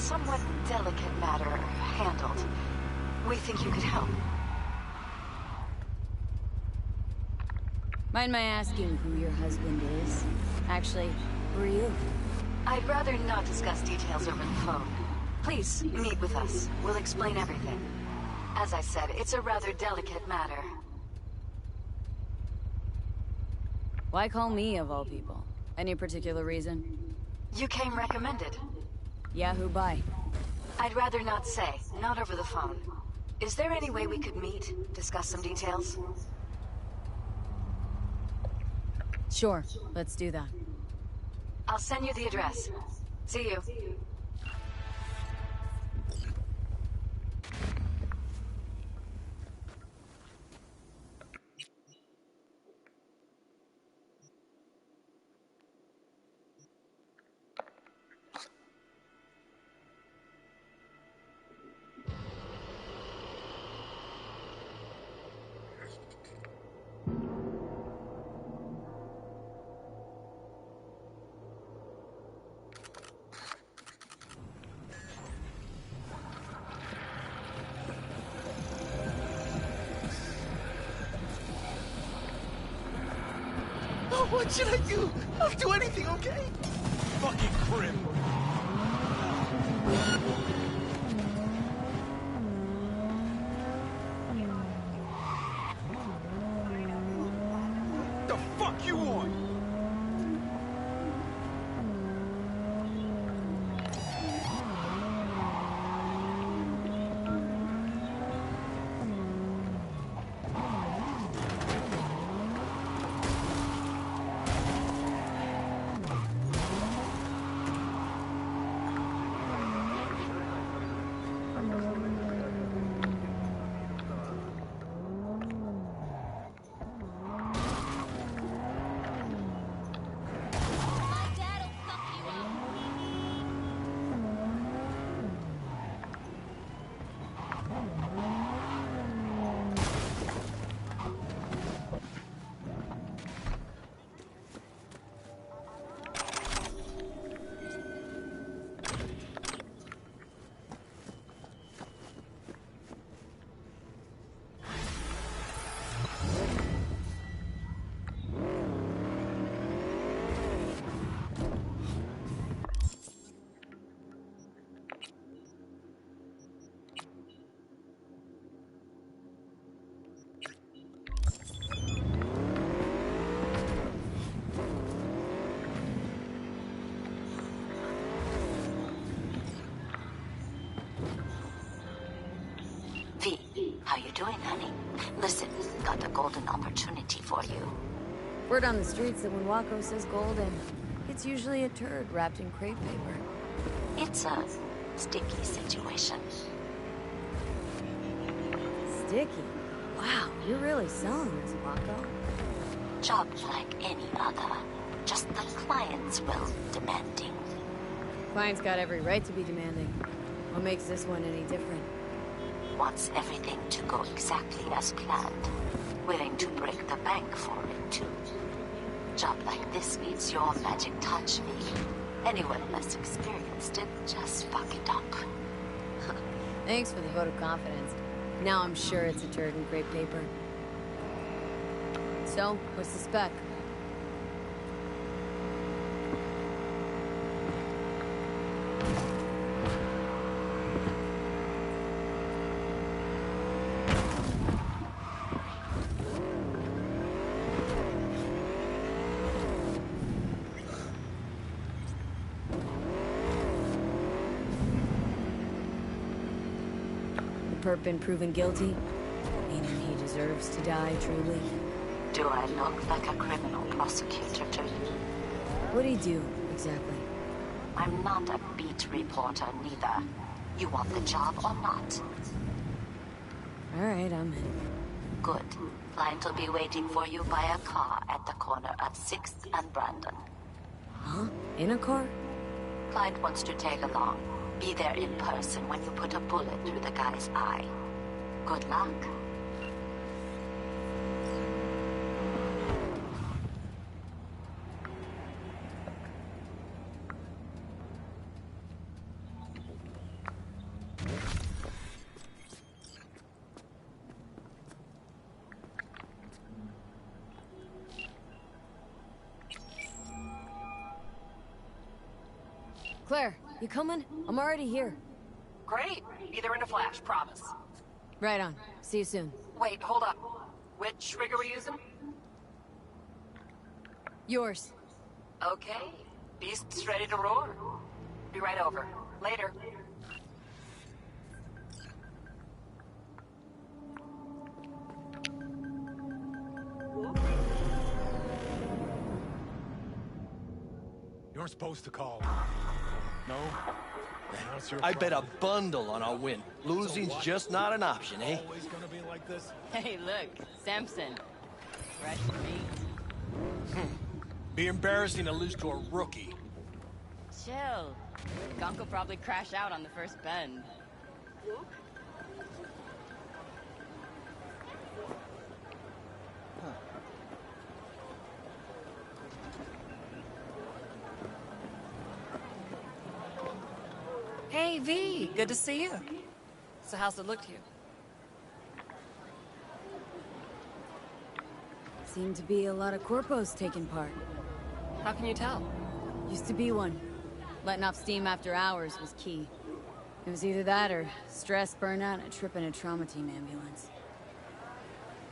somewhat delicate matter handled. We think you could help.
Mind my asking who your husband is? Actually, who are you?
I'd rather not discuss details over the phone. Please, meet with us. We'll explain everything. As I said, it's a rather delicate matter.
Why call me, of all people? Any particular reason?
You came recommended.
Yeah, who by?
I'd rather not say, not over the phone. Is there any way we could meet, discuss some details?
Sure, let's do that.
I'll send you the address. See you.
What should I do? I'll do anything, okay? Fucking crib. The fuck you want?
How you doing, honey? Listen, got a golden opportunity for you.
Word on the streets that when Waco says golden, it's usually a turd wrapped in crepe paper.
It's a sticky situation.
Sticky? Wow, you're really selling this, Waco.
Job like any other. Just the client's will demanding.
Client's got every right to be demanding. What makes this one any different?
Wants everything to go exactly as planned. Willing to break the bank for it, too. Job like this needs your magic touch, V. Anyone less experienced it, just fuck it up.
Thanks for the vote of confidence. Now I'm sure it's a turd in crepe paper. So, what's the spec? Perp been proven guilty, meaning he deserves to die, truly.
Do I look like a criminal prosecutor to you?
What'd he do, exactly?
I'm not a beat reporter, neither. You want the job or not?
Alright, I'm in.
Good. Client will be waiting for you by a car at the corner of 6th and Brandon.
Huh? In a car?
Client wants to tag along. Be there in person when you put a bullet through the guy's eye. Good luck.
Claire, you coming? I'm already here.
Great. Be there in a flash, promise.
Right on. See you soon.
Wait, hold up. Which rig are we using?
Yours.
Okay. Beast's ready to roar. Be right over. Later.
You're supposed to call. No? That's your
I bet a
problem.
bundle on a win. Losing's just not an option, eh?
Always gonna be like this?
Hey, look, Samson. Fresh meat.
Be embarrassing to lose to a rookie.
Chill. Gunk will probably crash out on the first bend.
Hey, V, good to see you. So how's it look to you?
Seem to be a lot of corpos taking part.
How can you tell?
Used to be one. Letting off steam after hours was key. It was either that or stress, burnout, and a trip in a trauma team ambulance.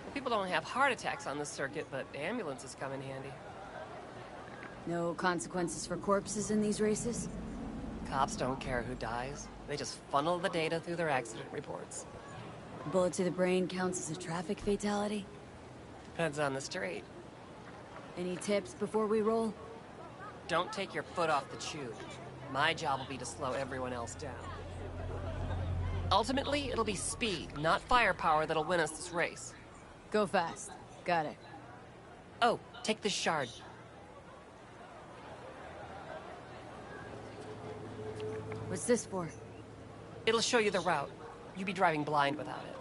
Well, people don't have heart attacks on this circuit, but ambulances come in handy.
No consequences for corpses in these races?
Cops don't care who dies. They just funnel the data through their accident reports.
A bullet to the brain counts as a traffic fatality?
Depends on the street.
Any tips before we roll?
Don't take your foot off the tube. My job will be to slow everyone else down. Ultimately, it'll be speed, not firepower, that'll win us this race.
Go fast. Got it.
Oh, take this shard.
What's this for?
It'll show you the route. You'd be driving blind without it.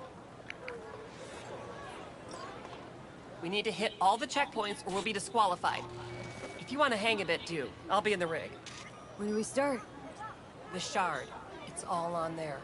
We need to hit all the checkpoints or we'll be disqualified. If you want to hang a bit, do. I'll be in the rig.
When do we start?
The shard. It's all on there.